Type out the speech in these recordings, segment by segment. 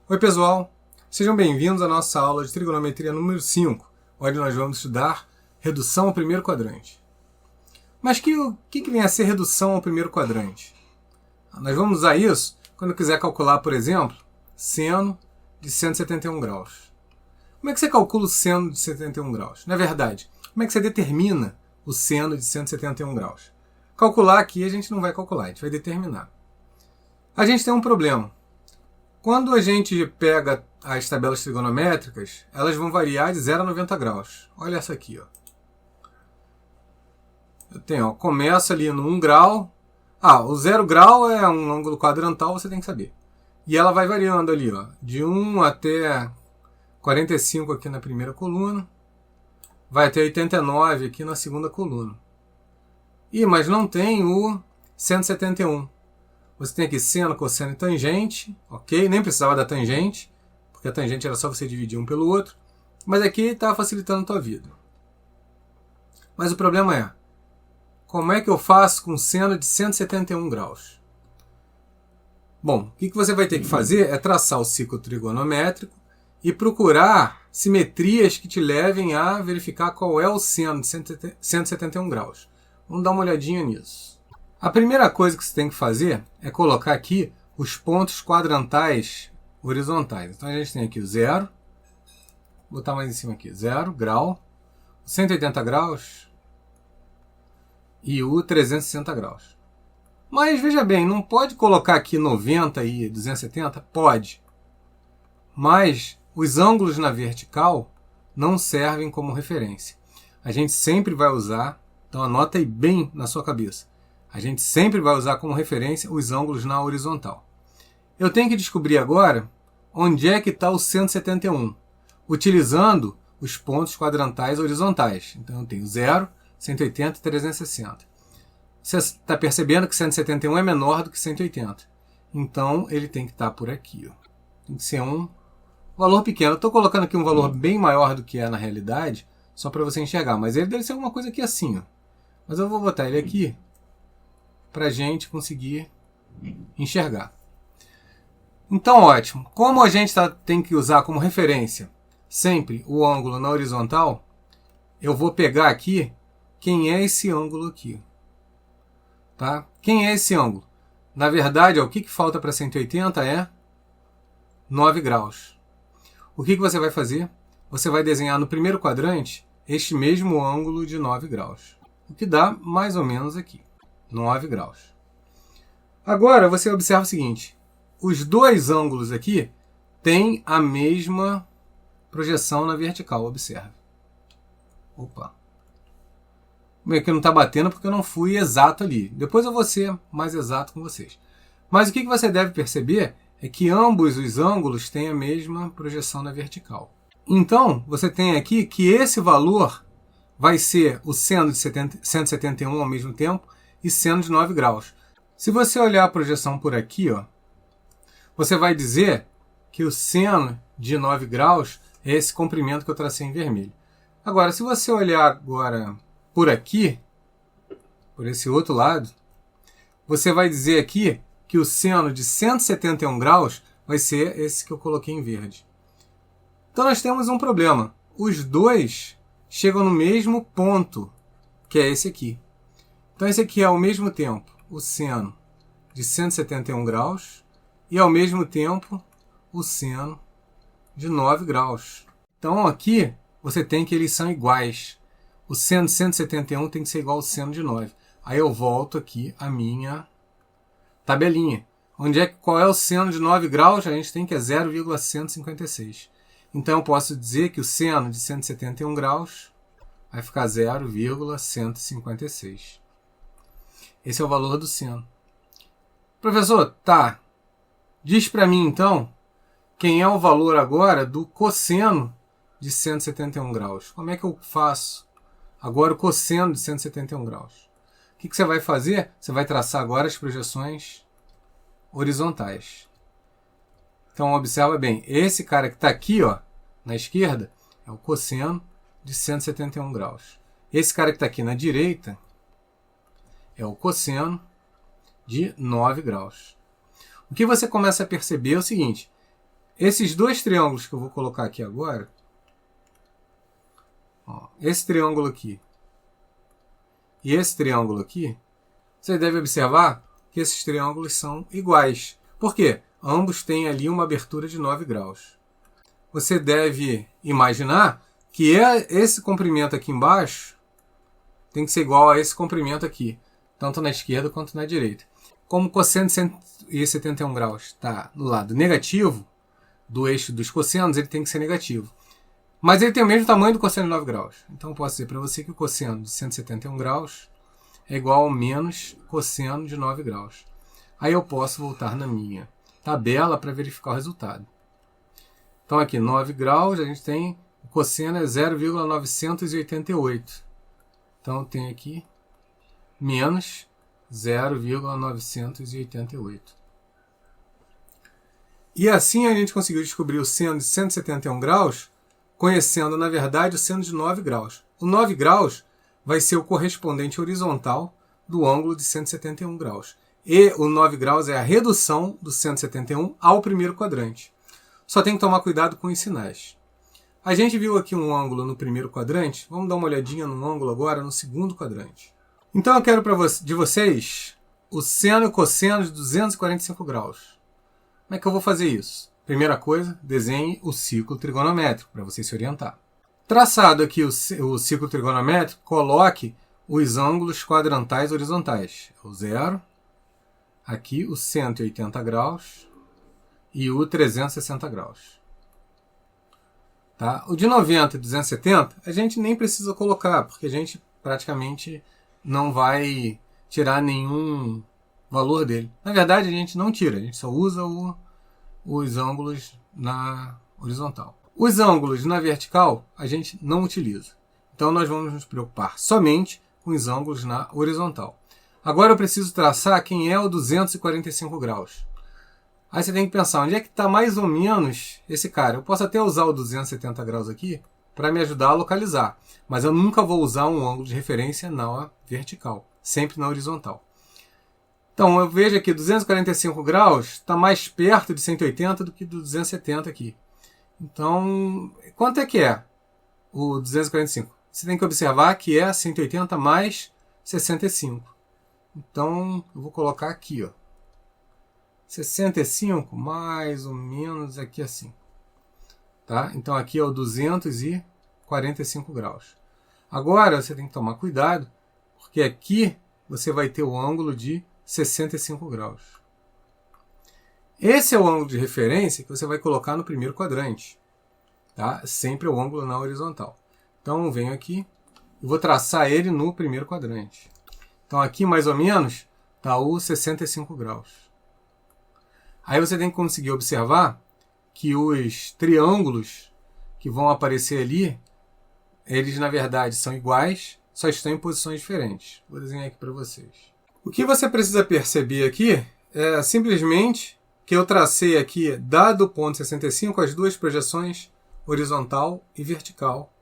Oi pessoal, sejam bem-vindos à nossa aula de trigonometria número 5, onde nós vamos estudar redução ao primeiro quadrante. Mas o que vem a ser redução ao primeiro quadrante? Nós vamos usar isso quando quiser calcular, por exemplo, seno de 171 graus. Como é que você calcula o seno de 71 graus? Na verdade, como é que você determina o seno de 171 graus? Calcular aqui a gente não vai calcular, a gente vai determinar. A gente tem um problema. Quando a gente pega as tabelas trigonométricas, elas vão variar de 0 a 90 graus. Olha essa aqui. Eu tenho, começa ali no 1 grau. O 0 grau é um ângulo quadrantal, você tem que saber. E ela vai variando ali, de 1 até 45 aqui na primeira coluna. Vai até 89 aqui na segunda coluna. Mas não tem o 171. Você tem aqui seno, cosseno e tangente, ok? Nem precisava da tangente, porque a tangente era só você dividir um pelo outro. Mas aqui está facilitando a tua vida. Mas o problema é, como é que eu faço com seno de 171 graus? Bom, o que você vai ter que fazer é traçar o ciclo trigonométrico e procurar simetrias que te levem a verificar qual é o seno de 171 graus. Vamos dar uma olhadinha nisso. A primeira coisa que você tem que fazer é colocar aqui os pontos quadrantais horizontais. Então a gente tem aqui o 0, vou botar mais em cima aqui, 0 grau, 180 graus e o 360 graus. Mas veja bem, não pode colocar aqui 90 e 270? Pode. Mas os ângulos na vertical não servem como referência. A gente sempre vai usar, então anota aí bem na sua cabeça. A gente sempre vai usar como referência os ângulos na horizontal. Eu tenho que descobrir agora onde é que está o 171, utilizando os pontos quadrantais horizontais. Então eu tenho 0, 180 e 360. Você está percebendo que 171 é menor do que 180. Então ele tem que estar por aqui. Tem que ser um valor pequeno. Eu estou colocando aqui um valor bem maior do que é na realidade, só para você enxergar. Mas ele deve ser alguma coisa aqui assim. Mas eu vou botar ele aqui para a gente conseguir enxergar. Então, ótimo. Como a gente tem que usar como referência sempre o ângulo na horizontal, eu vou pegar aqui quem é esse ângulo aqui. Tá? Quem é esse ângulo? Na verdade, o que falta para 180 é 9 graus. O que você vai fazer? Você vai desenhar no primeiro quadrante este mesmo ângulo de 9 graus. O que dá mais ou menos aqui. 9 graus. Agora você observa o seguinte, os dois ângulos aqui têm a mesma projeção na vertical, observe. Opa. Meio que não está batendo porque eu não fui exato ali. Depois eu vou ser mais exato com vocês. Mas o que você deve perceber é que ambos os ângulos têm a mesma projeção na vertical. Então, você tem aqui que esse valor vai ser o seno de 171 ao mesmo tempo e seno de 9 graus. Se você olhar a projeção por aqui, você vai dizer que o seno de 9 graus é esse comprimento que eu tracei em vermelho. Agora, se você olhar agora por aqui, por esse outro lado, você vai dizer aqui que o seno de 171 graus vai ser esse que eu coloquei em verde. Então nós temos um problema. Os dois chegam no mesmo ponto, que é esse aqui. Então esse aqui é ao mesmo tempo o seno de 171 graus e ao mesmo tempo o seno de 9 graus. Então aqui você tem que eles são iguais. O seno de 171 tem que ser igual ao seno de 9. Aí eu volto aqui a minha tabelinha. Qual é o seno de 9 graus? A gente tem que é 0,156. Então eu posso dizer que o seno de 171 graus vai ficar 0,156. Esse é o valor do seno. Professor, tá. Diz para mim, então, quem é o valor agora do cosseno de 171 graus. Como é que eu faço agora o cosseno de 171 graus? O que você vai fazer? Você vai traçar agora as projeções horizontais. Então, observa bem. Esse cara que está aqui, na esquerda, é o cosseno de 171 graus. Esse cara que está aqui na direita é o cosseno de 9 graus. O que você começa a perceber é o seguinte, Esses dois triângulos que eu vou colocar aqui agora, ó, esse triângulo aqui e esse triângulo aqui, você deve observar que esses triângulos são iguais. Por quê? Ambos têm ali uma abertura de 9 graus. Você deve imaginar que esse comprimento aqui embaixo tem que ser igual a esse comprimento aqui, tanto na esquerda quanto na direita. Como o cosseno de 171 graus está no lado negativo do eixo dos cossenos, ele tem que ser negativo. Mas ele tem o mesmo tamanho do cosseno de 9 graus. Então eu posso dizer para você que o cosseno de 171 graus é igual ao menos cosseno de 9 graus. Aí eu posso voltar na minha tabela para verificar o resultado. Então aqui 9 graus, a gente tem o cosseno é 0,988. Então eu tenho aqui menos 0,988. E assim a gente conseguiu descobrir o seno de 171 graus, conhecendo, na verdade, o seno de 9 graus. O 9 graus vai ser o correspondente horizontal do ângulo de 171 graus. E o 9 graus é a redução do 171 ao primeiro quadrante. Só tem que tomar cuidado com os sinais. A gente viu aqui um ângulo no primeiro quadrante. Vamos dar uma olhadinha no ângulo agora no segundo quadrante. Então eu quero de vocês o seno e o cosseno de 245 graus. Como é que eu vou fazer isso? Primeira coisa, desenhe o ciclo trigonométrico para você se orientar. Traçado aqui o ciclo trigonométrico, coloque os ângulos quadrantais horizontais. O 0, aqui o 180 graus e o 360 graus. Tá? O de 90 e 270 a gente nem precisa colocar, porque a gente praticamente não vai tirar nenhum valor dele. Na verdade, a gente não tira, a gente só usa os ângulos na horizontal. Os ângulos na vertical a gente não utiliza. Então nós vamos nos preocupar somente com os ângulos na horizontal. Agora eu preciso traçar quem é o 245 graus. Aí você tem que pensar, onde é que está mais ou menos esse cara? Eu posso até usar o 270 graus aqui para me ajudar a localizar. Mas eu nunca vou usar um ângulo de referência na vertical, sempre na horizontal. Então eu vejo aqui 245 graus está mais perto de 180 do que do 270 aqui. Então, quanto é que é o 245? Você tem que observar que é 180 mais 65. Então, eu vou colocar aqui, ó. 65 mais ou menos aqui assim. Tá? Então, aqui é o 245 graus. Agora, você tem que tomar cuidado, porque aqui você vai ter o ângulo de 65 graus. Esse é o ângulo de referência que você vai colocar no primeiro quadrante. Tá? Sempre o ângulo na horizontal. Então, eu venho aqui e vou traçar ele no primeiro quadrante. Então, aqui mais ou menos está o 65 graus. Aí você tem que conseguir observar que os triângulos que vão aparecer ali, eles na verdade são iguais, só estão em posições diferentes. Vou desenhar aqui para vocês. O que você precisa perceber aqui é simplesmente que eu tracei aqui, dado o ponto 65, as duas projeções horizontal e vertical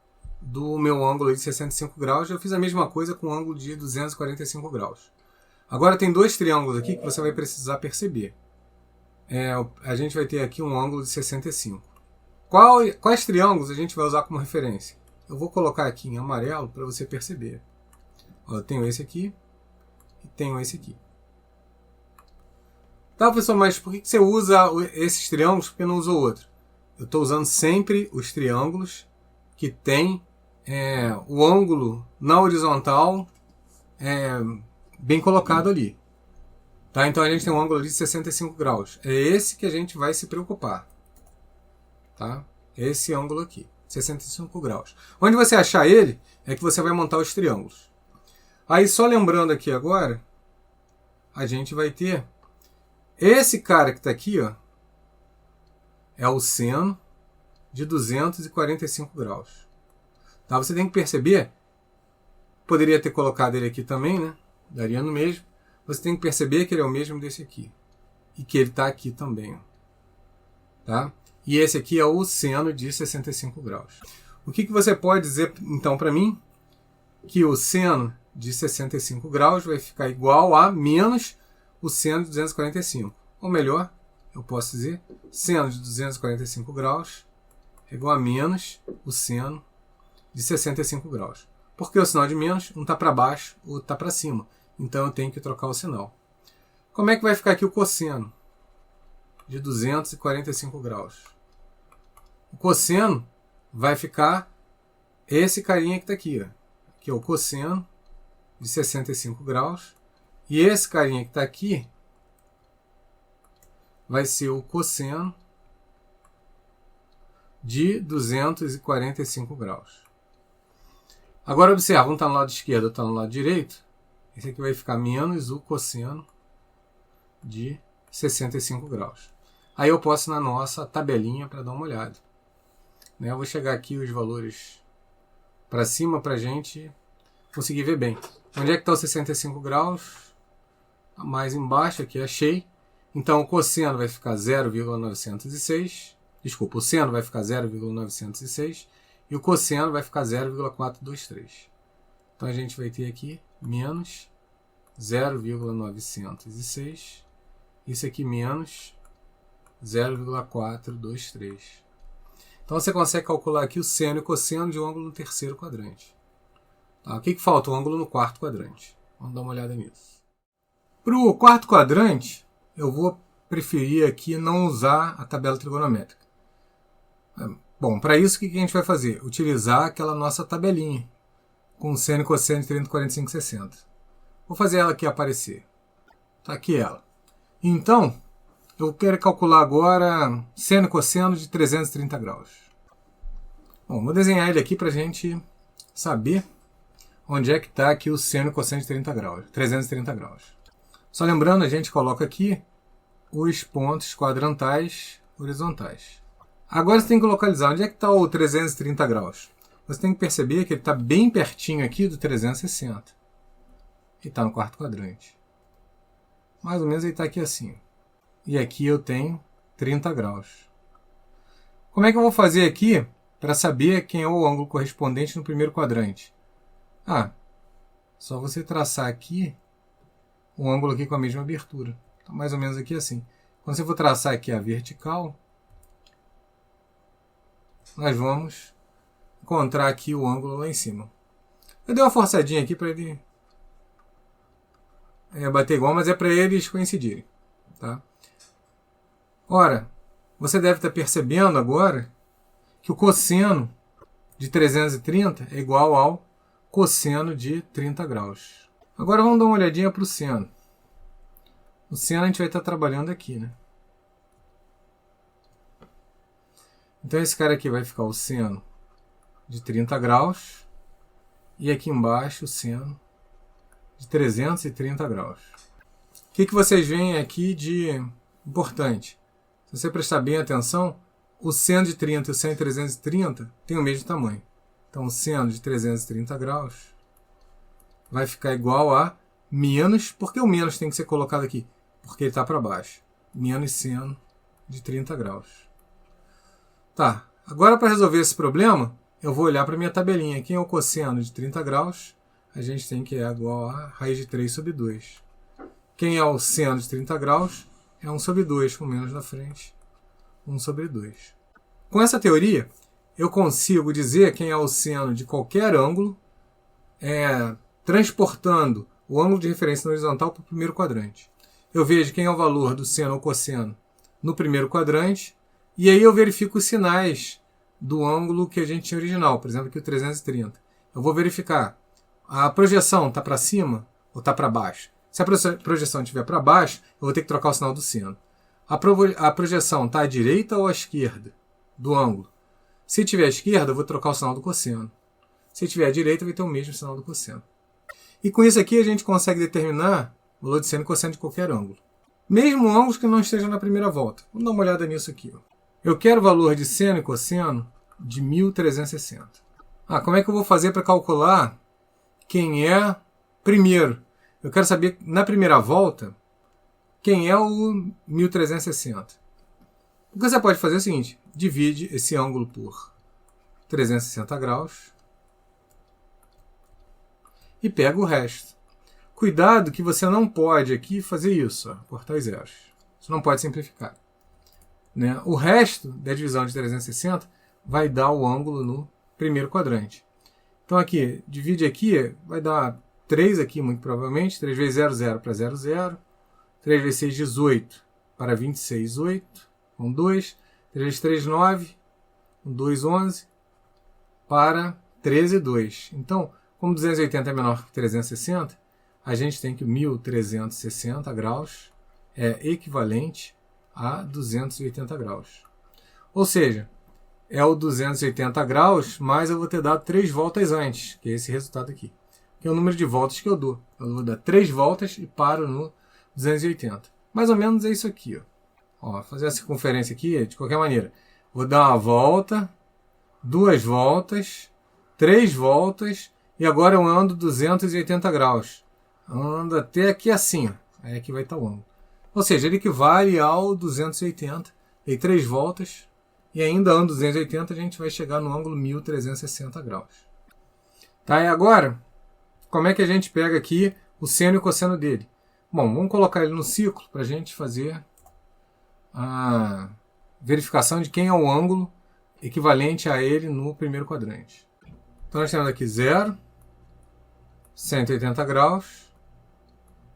do meu ângulo de 65 graus. Eu fiz a mesma coisa com o ângulo de 245 graus. Agora tem dois triângulos aqui que você vai precisar perceber. A gente vai ter aqui um ângulo de 65. Quais triângulos a gente vai usar como referência? Eu vou colocar aqui em amarelo para você perceber. Eu tenho esse aqui e tenho esse aqui. Tá, professor, mas por que você usa esses triângulos porque não usa o outro? Eu estou usando sempre os triângulos que tem o ângulo na horizontal bem colocado ali. Tá? Então a gente tem um ângulo de 65 graus. É esse que a gente vai se preocupar. Tá? Esse ângulo aqui, 65 graus. Onde você achar ele, é que você vai montar os triângulos. Aí só lembrando aqui agora, a gente vai ter esse cara que está aqui, ó, é o seno de 245 graus. Tá? Você tem que perceber, poderia ter colocado ele aqui também, né? Daria no mesmo. Você tem que perceber que ele é o mesmo desse aqui. E que ele está aqui também. Ó. Tá? E esse aqui é o seno de 65 graus. O que você pode dizer, então, para mim? Que o seno de 65 graus vai ficar igual a menos o seno de 245. Ou melhor, eu posso dizer seno de 245 graus é igual a menos o seno de 65 graus. Porque o sinal de menos, um está para baixo, o outro está para cima. Então eu tenho que trocar o sinal. Como é que vai ficar aqui o cosseno de 245 graus? O cosseno vai ficar esse carinha que está aqui, ó, que é o cosseno de 65 graus. E esse carinha que está aqui vai ser o cosseno de 245 graus. Agora observa, um está no lado esquerdo, outro está no lado direito. Esse aqui vai ficar menos o cosseno de 65 graus. Aí eu posso ir na nossa tabelinha para dar uma olhada. Eu vou chegar aqui os valores para cima para a gente conseguir ver bem. Onde é que está o 65 graus? Mais embaixo aqui, achei. Então o cosseno vai ficar 0,906. Desculpa, o seno vai ficar 0,906 e o cosseno vai ficar 0,423. Então a gente vai ter aqui menos 0,906. Isso aqui menos 0,423. Então você consegue calcular aqui o seno e o cosseno de um ângulo no terceiro quadrante. Tá? O que falta? O ângulo no quarto quadrante. Vamos dar uma olhada nisso. Para o quarto quadrante, eu vou preferir aqui não usar a tabela trigonométrica. Bom, para isso o que a gente vai fazer? Utilizar aquela nossa tabelinha com seno e cosseno de 30, 45, 60. Vou fazer ela aqui aparecer. Está aqui ela. Então, eu quero calcular agora seno e cosseno de 330 graus. Bom, vou desenhar ele aqui para a gente saber onde é que está aqui o seno e cosseno de 330 graus. Só lembrando, a gente coloca aqui os pontos quadrantais horizontais. Agora você tem que localizar onde é que está o 330 graus. Você tem que perceber que ele está bem pertinho aqui do 360. E está no quarto quadrante. Mais ou menos ele está aqui assim. E aqui eu tenho 30 graus. Como é que eu vou fazer aqui para saber quem é o ângulo correspondente no primeiro quadrante? Só você traçar aqui um ângulo aqui com a mesma abertura. Então, mais ou menos aqui assim. Quando você for traçar aqui a vertical, nós vamos encontrar aqui o ângulo lá em cima. Eu dei uma forçadinha aqui para ele bater igual, mas é para eles coincidirem. Tá? Ora, você deve estar percebendo agora que o cosseno de 330 é igual ao cosseno de 30 graus. Agora vamos dar uma olhadinha para o seno. O seno a gente vai estar trabalhando aqui, né? Então esse cara aqui vai ficar o seno de 30 graus e aqui embaixo o seno de 330 graus. O que vocês veem aqui de importante? Se você prestar bem atenção, o seno de 30 e o seno de 330 têm o mesmo tamanho. Então o seno de 330 graus vai ficar igual a menos, porque o menos tem que ser colocado aqui, porque ele está para baixo, menos seno de 30 graus. Tá, agora para resolver esse problema, eu vou olhar para a minha tabelinha. Quem é o cosseno de 30 graus? A gente tem que é igual a raiz de 3 sobre 2. Quem é o seno de 30 graus? É 1 sobre 2, com menos na frente. 1 sobre 2. Com essa teoria, eu consigo dizer quem é o seno de qualquer ângulo, transportando o ângulo de referência na horizontal para o primeiro quadrante. Eu vejo quem é o valor do seno ou cosseno no primeiro quadrante, e aí eu verifico os sinais do ângulo que a gente tinha original, por exemplo, aqui o 330. Eu vou verificar, a projeção está para cima ou está para baixo? Se a projeção estiver para baixo, eu vou ter que trocar o sinal do seno. A projeção está à direita ou à esquerda do ângulo? Se estiver à esquerda, eu vou trocar o sinal do cosseno. Se estiver à direita, vai ter o mesmo sinal do cosseno. E com isso aqui a gente consegue determinar o valor de seno e cosseno de qualquer ângulo. Mesmo ângulos que não estejam na primeira volta. Vamos dar uma olhada nisso aqui. Eu quero o valor de seno e cosseno de 1360. Como é que eu vou fazer para calcular quem é primeiro? Eu quero saber, na primeira volta, quem é o 1360. O que você pode fazer é o seguinte, divide esse ângulo por 360 graus e pega o resto. Cuidado que você não pode aqui fazer isso, cortar os zeros. Você não pode simplificar. né? O resto da divisão de 360 vai dar o ângulo no primeiro quadrante. Então aqui, divide aqui, vai dar 3 aqui muito provavelmente, 3 vezes 0, 0 para 0, 0. 3 vezes 6, 18 para 26, 8, com 2. 3 vezes 3, 9, com 2, 11, para 13, 2. Então, como 280 é menor que 360, a gente tem que 1360 graus é equivalente a 280 graus. Ou seja, é o 280 graus, mas eu vou ter dado 3 voltas antes, que é esse resultado aqui. Que é o número de voltas que eu dou. Eu vou dar 3 voltas e paro no 280. Mais ou menos é isso aqui. Ó, fazer a circunferência aqui, de qualquer maneira. Vou dar uma volta, 2 voltas, 3 voltas, e agora eu ando 280 graus. Ando até aqui assim. Aí aqui vai estar o ângulo. Ou seja, ele equivale ao 280. Dei 3 voltas, e ainda ando 280, a gente vai chegar no ângulo 1360 graus. Tá, e agora, como é que a gente pega aqui o seno e o cosseno dele? Bom, vamos colocar ele no ciclo para a gente fazer a verificação de quem é o ângulo equivalente a ele no primeiro quadrante. Então nós temos aqui 0, 180 graus,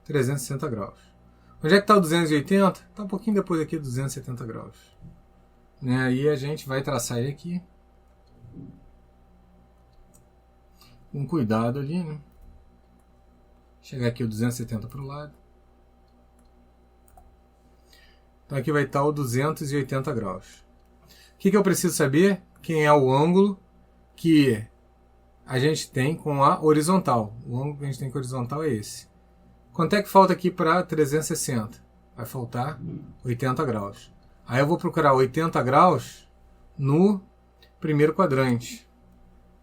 360 graus. Onde é que está o 280? Está um pouquinho depois aqui do 270 graus. Né? Aí a gente vai traçar ele aqui. Com cuidado ali, né? Chegar aqui o 270 para o lado. Então aqui vai estar o 280 graus. O que eu preciso saber? Quem é o ângulo que a gente tem com a horizontal. O ângulo que a gente tem com a horizontal é esse. Quanto é que falta aqui para 360? Vai faltar 80 graus. Aí eu vou procurar 80 graus no primeiro quadrante.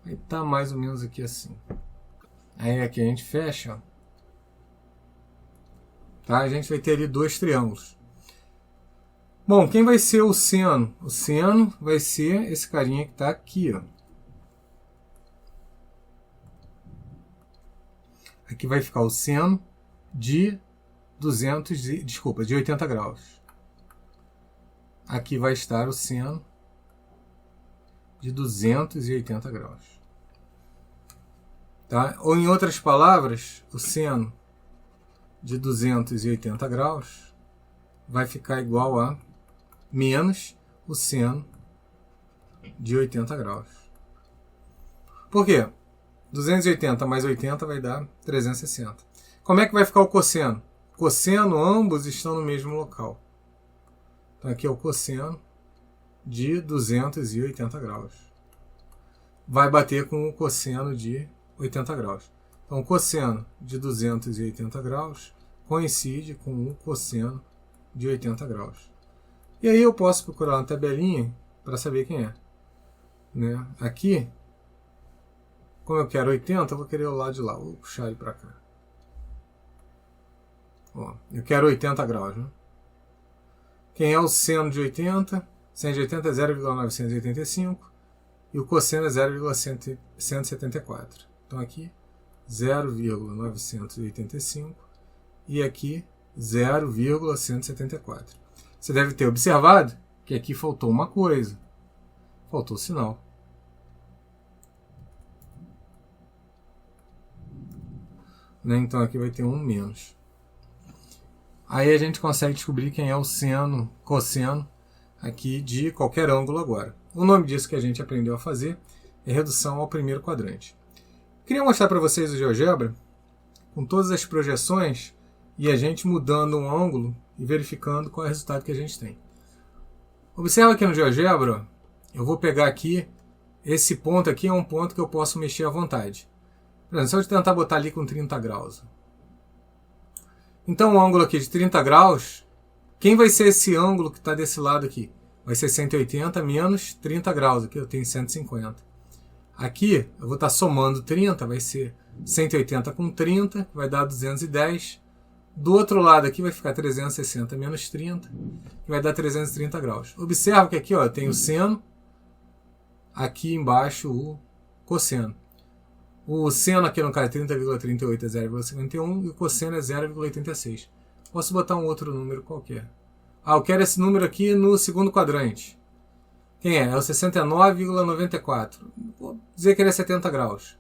Vai estar mais ou menos aqui assim. Aí aqui a gente fecha. Ó. Tá? A gente vai ter ali 2 triângulos. Bom, quem vai ser o seno? O seno vai ser esse carinha que está aqui. Ó. Aqui vai ficar o seno de 80 graus. Aqui vai estar o seno de 280 graus. Tá? Ou em outras palavras, o seno de 280 graus vai ficar igual a menos o seno de 80 graus. Por quê? 280 mais 80 vai dar 360. Como é que vai ficar o cosseno? Cosseno, ambos estão no mesmo local. Então aqui é o cosseno de 280 graus. Vai bater com o cosseno de 80 graus. Então o cosseno de 280 graus coincide com o cosseno de 80 graus. E aí eu posso procurar uma tabelinha para saber quem é. Né? Aqui, como eu quero 80, eu vou querer o lado de lá. Vou puxar ele para cá. Ó, eu quero 80 graus. Né? Quem é o seno de 80? Seno de 80 é 0,985 e o cosseno é 0,174. Então aqui 0,985 e aqui 0,174. Você deve ter observado que aqui faltou uma coisa. Faltou o sinal. Né? Então aqui vai ter um menos. Aí a gente consegue descobrir quem é o seno, cosseno aqui de qualquer ângulo agora. O nome disso que a gente aprendeu a fazer é redução ao primeiro quadrante. Queria mostrar para vocês o GeoGebra com todas as projeções e a gente mudando um ângulo e verificando qual é o resultado que a gente tem. Observa aqui no GeoGebra, eu vou pegar aqui, esse ponto aqui é um ponto que eu posso mexer à vontade. Por exemplo, se eu tentar botar ali com 30 graus. Então o ângulo aqui de 30 graus, quem vai ser esse ângulo que está desse lado aqui? Vai ser 180 menos 30 graus, aqui eu tenho 150. Aqui eu vou estar somando 30, vai ser 180 com 30, vai dar 210. Do outro lado aqui vai ficar 360 menos 30, que vai dar 330 graus. Observa que aqui ó, eu tenho o seno, aqui embaixo o cosseno. O seno aqui no caso é 30,38 é 0,51 e o cosseno é 0,86. Posso botar um outro número qualquer. eu quero esse número aqui no segundo quadrante. Quem é? É o 69,94. Vou dizer que ele é 70 graus.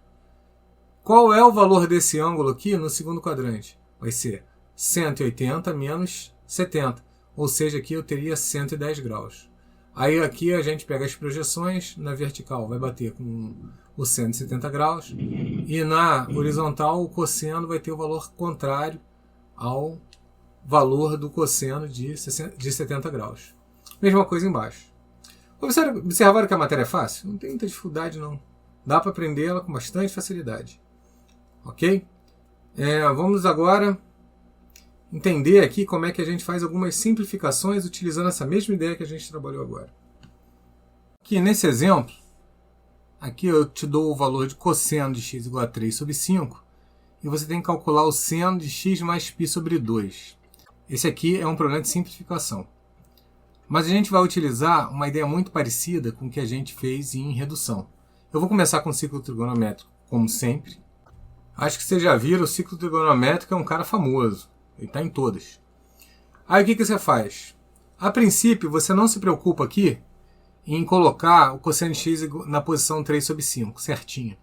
Qual é o valor desse ângulo aqui no segundo quadrante? Vai ser 180 menos 70. Ou seja, aqui eu teria 110 graus. Aí aqui a gente pega as projeções, na vertical vai bater com o 170 graus e na horizontal o cosseno vai ter o valor contrário ao valor do cosseno de 70 graus. Mesma coisa embaixo. Observaram que a matéria é fácil? Não tem muita dificuldade não. Dá para aprender ela com bastante facilidade. Ok? Vamos agora entender aqui como é que a gente faz algumas simplificações utilizando essa mesma ideia que a gente trabalhou agora. Aqui nesse exemplo, aqui eu te dou o valor de cosseno de x igual a 3 sobre 5 e você tem que calcular o seno de x mais π sobre 2. Esse aqui é um problema de simplificação. Mas a gente vai utilizar uma ideia muito parecida com o que a gente fez em redução. Eu vou começar com o ciclo trigonométrico, como sempre. Acho que vocês já viram, o ciclo trigonométrico é um cara famoso. Ele está em todas. Aí o que você faz? A princípio, você não se preocupa aqui em colocar o cosseno de x na posição 3 sobre 5, certinho.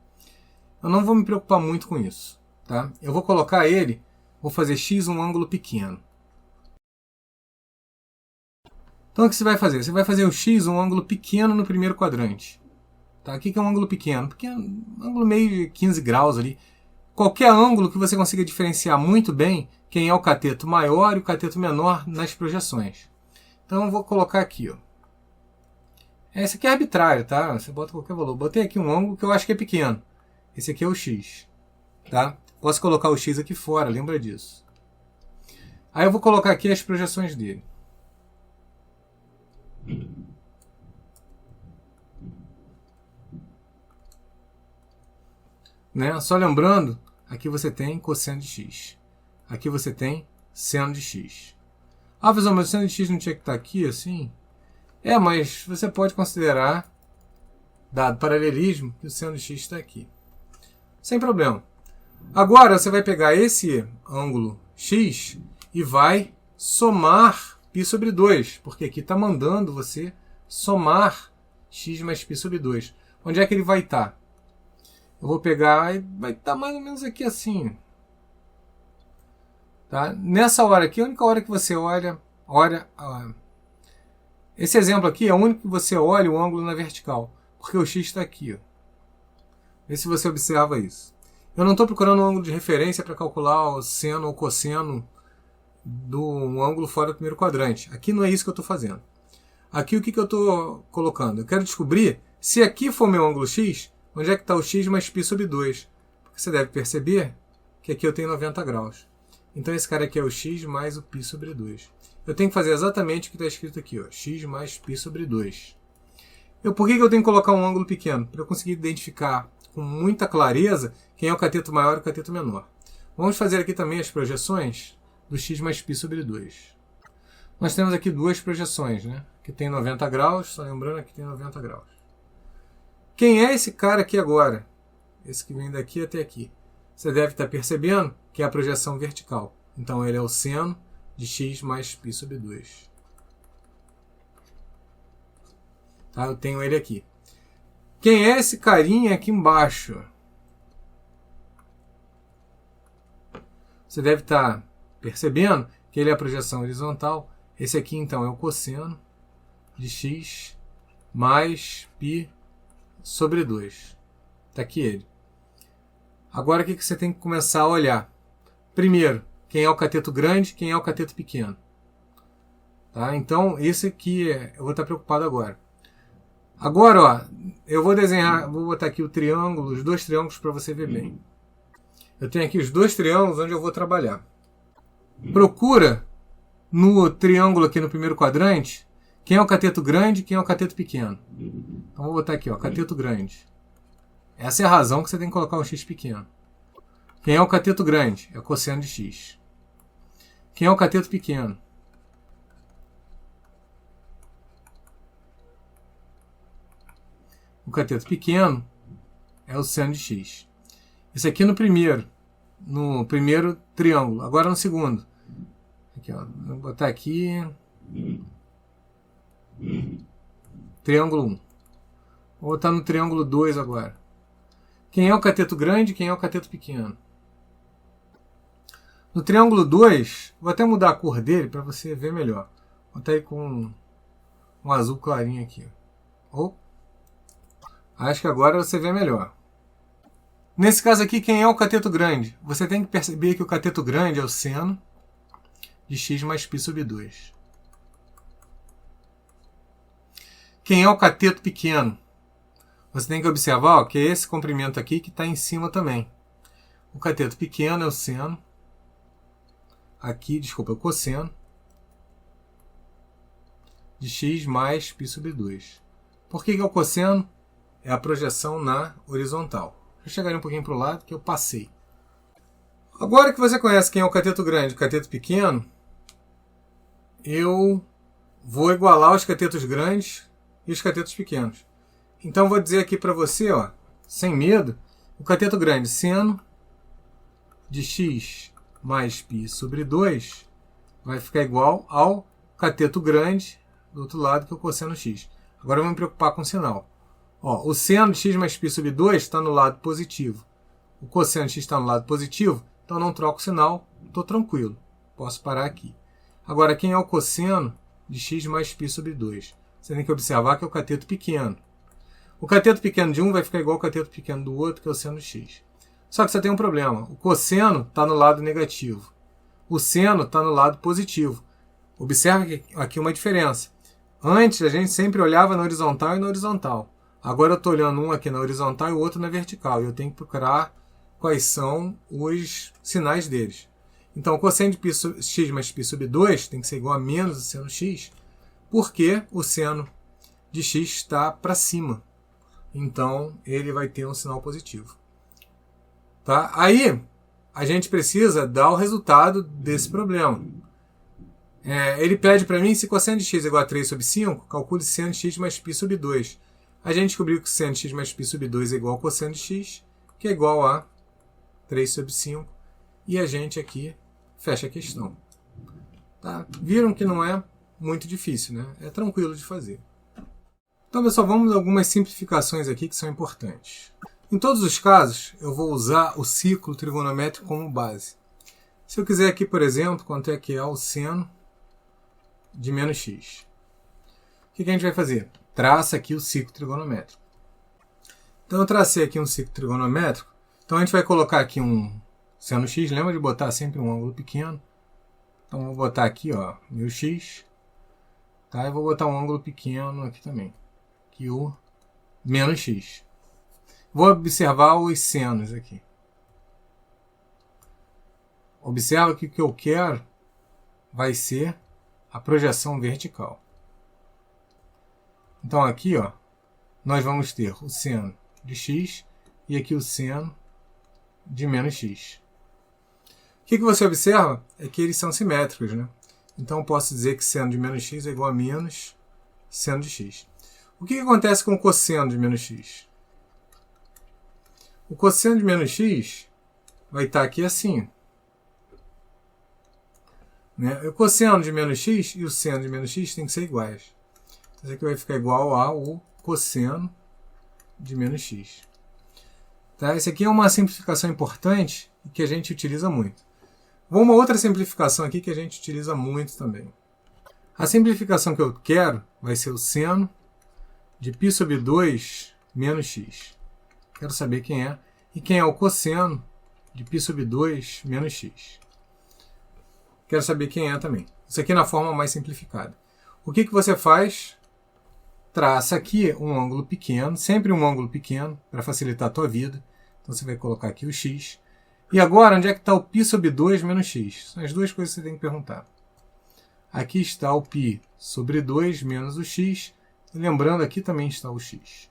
Eu não vou me preocupar muito com isso. Tá? Eu vou colocar ele, vou fazer x um ângulo pequeno. Então o que você vai fazer? Você vai fazer o x um ângulo pequeno no primeiro quadrante. Tá? O que é um ângulo pequeno? Pequeno, ângulo meio de 15 graus ali. Qualquer ângulo que você consiga diferenciar muito bem quem é o cateto maior e o cateto menor nas projeções. Então eu vou colocar aqui. Ó. Esse aqui é arbitrário, tá? Você bota qualquer valor. Botei aqui um ângulo que eu acho que é pequeno. Esse aqui é o x. Tá? Posso colocar o x aqui fora, lembra disso. Aí eu vou colocar aqui as projeções dele. Né? Só lembrando, aqui você tem cosseno de x. Aqui você tem seno de x. Ah, mas o seno de x não tinha que estar aqui assim? Mas você pode considerar, dado paralelismo, que o seno de x está aqui. Sem problema. Agora você vai pegar esse ângulo x e vai somar π sobre 2, porque aqui está mandando você somar x mais π sobre 2. Onde é que ele vai estar? Eu vou pegar e vai estar mais ou menos aqui assim. Tá? Nessa hora aqui, a única hora que você olha. Esse exemplo aqui é o único que você olha o ângulo na vertical, porque o x está aqui. Ó. Vê se você observa isso. Eu não estou procurando um ângulo de referência para calcular o seno ou cosseno do ângulo fora do primeiro quadrante. Aqui não é isso que eu estou fazendo. Aqui o que eu estou colocando? Eu quero descobrir se aqui for meu ângulo x, onde é que está o x mais π sobre 2. Porque você deve perceber que aqui eu tenho 90 graus. Então esse cara aqui é o x mais o π sobre 2. Eu tenho que fazer exatamente o que está escrito aqui, ó, x mais π sobre 2. Por que eu tenho que colocar um ângulo pequeno? Para eu conseguir identificar com muita clareza quem é o cateto maior e o cateto menor. Vamos fazer aqui também as projeções do x mais π sobre 2. Nós temos aqui duas projeções, né? Que tem 90 graus, só lembrando que tem 90 graus. Quem é esse cara aqui agora? Esse que vem daqui até aqui. Você deve estar percebendo que é a projeção vertical. Então ele é o seno de x mais π sobre 2. Tá? Eu tenho ele aqui. Quem é esse carinha aqui embaixo? Você deve estar percebendo que ele é a projeção horizontal. Esse aqui, então, é o cosseno de x mais π sobre 2. Está aqui ele. Agora, o que você tem que começar a olhar? Primeiro, quem é o cateto grande, quem é o cateto pequeno. Tá? Então, esse aqui eu vou estar preocupado agora. Agora, ó, eu vou desenhar, vou botar aqui o triângulo, os dois triângulos para você ver bem. Eu tenho aqui os dois triângulos onde eu vou trabalhar. Procura no triângulo aqui no primeiro quadrante quem é o cateto grande e quem é o cateto pequeno. Então vou botar aqui, ó, cateto grande. Essa é a razão que você tem que colocar um x pequeno. Quem é o cateto grande? É o cosseno de x. Quem é o cateto pequeno? O cateto pequeno é o seno de x. Isso aqui no primeiro triângulo. Agora no segundo. Aqui, ó, vou botar aqui triângulo 1. Vou botar no triângulo 2 agora. Quem é o cateto grande e quem é o cateto pequeno? No triângulo 2, vou até mudar a cor dele para você ver melhor. Vou botar aí com um azul clarinho aqui. Oh. Acho que agora você vê melhor. Nesse caso aqui, quem é o cateto grande? Você tem que perceber que o cateto grande é o seno de x mais π sobre 2. Quem é o cateto pequeno? Você tem que observar ó, que é esse comprimento aqui que está em cima também. O cateto pequeno é o seno. Aqui, desculpa, é o cosseno de x mais π sobre 2. Por que é o cosseno? É a projeção na horizontal. Deixa eu chegar um pouquinho para o lado que eu passei. Agora que você conhece quem é o cateto grande e o cateto pequeno, eu vou igualar os catetos grandes e os catetos pequenos. Então vou dizer aqui para você, ó, sem medo, o cateto grande, seno de x mais π sobre 2, vai ficar igual ao cateto grande do outro lado, que é o cosseno x. Agora eu vou me preocupar com o sinal. Ó, o seno de x mais π sobre 2 está no lado positivo. O cosseno de x está no lado positivo, então não troco o sinal, estou tranquilo. Posso parar aqui. Agora, quem é o cosseno de x mais π sobre 2? Você tem que observar que é o cateto pequeno. O cateto pequeno de um vai ficar igual ao cateto pequeno do outro, que é o seno de x. Só que você tem um problema. O cosseno está no lado negativo. O seno está no lado positivo. Observe aqui uma diferença. Antes, a gente sempre olhava na horizontal e na horizontal. Agora eu estou olhando um aqui na horizontal e o outro na vertical. E eu tenho que procurar quais são os sinais deles. Então, o cosseno de x mais π sobre 2 tem que ser igual a menos o seno x, porque o seno de x está para cima. Então, ele vai ter um sinal positivo. Tá? Aí, a gente precisa dar o resultado desse problema. Ele pede para mim, se cosseno de x é igual a 3 sobre 5, calcule seno de x mais π sobre 2. A gente descobriu que seno de x mais π sobre 2 é igual ao cosseno de x, que é igual a 3 sobre 5. E a gente aqui fecha a questão. Tá? Viram que não é muito difícil, né? É tranquilo de fazer. Então, pessoal, vamos a algumas simplificações aqui que são importantes. Em todos os casos, eu vou usar o ciclo trigonométrico como base. Se eu quiser aqui, por exemplo, quanto é que é o seno de menos x. O que a gente vai fazer? Traça aqui o ciclo trigonométrico. Então, eu tracei aqui um ciclo trigonométrico. Então, a gente vai colocar aqui um seno x. Lembra de botar sempre um ângulo pequeno. Então, vou botar aqui, ó, meu x. Tá? Eu vou botar um ângulo pequeno aqui também. Aqui o menos x. Vou observar os senos aqui. Observa que o que eu quero vai ser a projeção vertical. Então aqui, ó, nós vamos ter o seno de x e aqui o seno de menos x. O que você observa é que eles são simétricos, né? Então eu posso dizer que seno de menos x é igual a menos seno de x. O que acontece com o cosseno de menos x? O cosseno de menos x vai estar aqui assim. Né? O cosseno de menos x e o seno de menos x tem que ser iguais. Então, isso aqui vai ficar igual ao cosseno de menos x. Tá? Isso aqui é uma simplificação importante e que a gente utiliza muito. Vou uma outra simplificação aqui que a gente utiliza muito também. A simplificação que eu quero vai ser o seno de π sobre 2 menos x. Quero saber quem é. E quem é o cosseno de π sobre 2 menos x. Quero saber quem é também. Isso aqui na forma mais simplificada. O que você faz? Traça aqui um ângulo pequeno, sempre um ângulo pequeno, para facilitar a tua vida. Então você vai colocar aqui o x. E agora, onde é que está o π sobre 2 menos x? São as duas coisas que você tem que perguntar. Aqui está o π sobre 2 menos o x. E lembrando, aqui também está o x.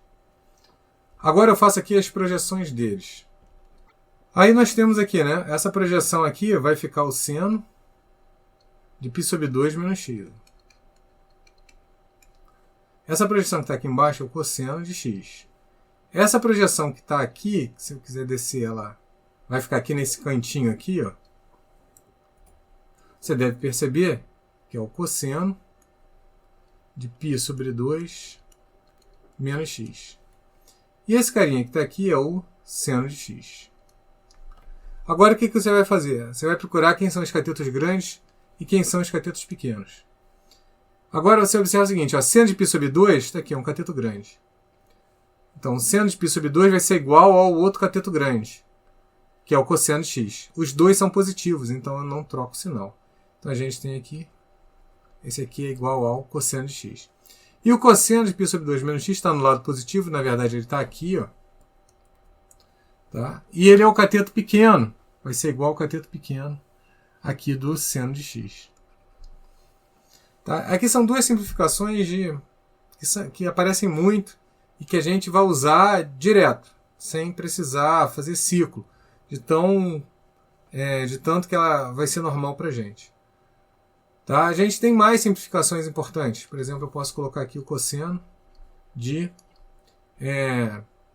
Agora eu faço aqui as projeções deles. Aí nós temos aqui, né? Essa projeção aqui vai ficar o seno de π sobre 2 menos x. Essa projeção que está aqui embaixo é o cosseno de x. Essa projeção que está aqui, se eu quiser descer ela, vai ficar aqui nesse cantinho aqui, ó. Você deve perceber que é o cosseno de π sobre 2 menos x. E esse carinha que está aqui é o seno de x. Agora o que você vai fazer? Você vai procurar quem são os catetos grandes e quem são os catetos pequenos. Agora você observa o seguinte, ó, seno de π sobre 2 está aqui, é um cateto grande. Então, seno de π sobre 2 vai ser igual ao outro cateto grande, que é o cosseno de x. Os dois são positivos, então eu não troco o sinal. Então a gente tem aqui, esse aqui é igual ao cosseno de x. E o cosseno de π sobre 2 menos x está no lado positivo, na verdade ele está aqui, ó. Tá? E ele é o cateto pequeno, vai ser igual ao cateto pequeno aqui do seno de x. Tá? Aqui são duas simplificações que aparecem muito e que a gente vai usar direto, sem precisar fazer ciclo, de tanto que ela vai ser normal para a gente. Tá? A gente tem mais simplificações importantes. Por exemplo, eu posso colocar aqui o cosseno de,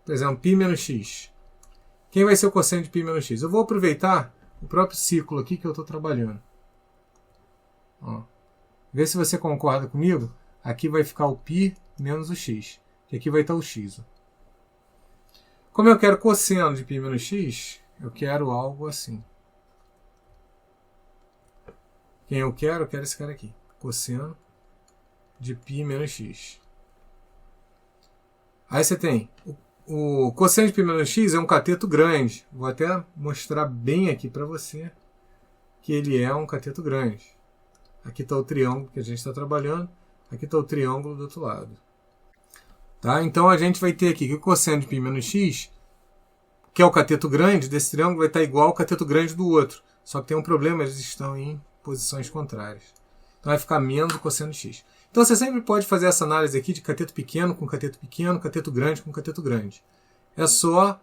por exemplo, π menos x. Quem vai ser o cosseno de π menos x? Eu vou aproveitar o próprio ciclo aqui que eu estou trabalhando. Ó. Vê se você concorda comigo. Aqui vai ficar o π menos o x. E aqui vai estar o x. Como eu quero cosseno de π menos x, eu quero algo assim. Quem eu quero esse cara aqui. Cosseno de π menos x. Aí você tem o cosseno de π menos x é um cateto grande. Vou até mostrar bem aqui para você que ele é um cateto grande. Aqui está o triângulo que a gente está trabalhando. Aqui está o triângulo do outro lado. Tá? Então a gente vai ter aqui que o cosseno de π menos x, que é o cateto grande desse triângulo, vai estar igual ao cateto grande do outro. Só que tem um problema, eles estão em posições contrárias. Então vai ficar menos o cosseno de x. Então você sempre pode fazer essa análise aqui de cateto pequeno com cateto pequeno, cateto grande com cateto grande. É só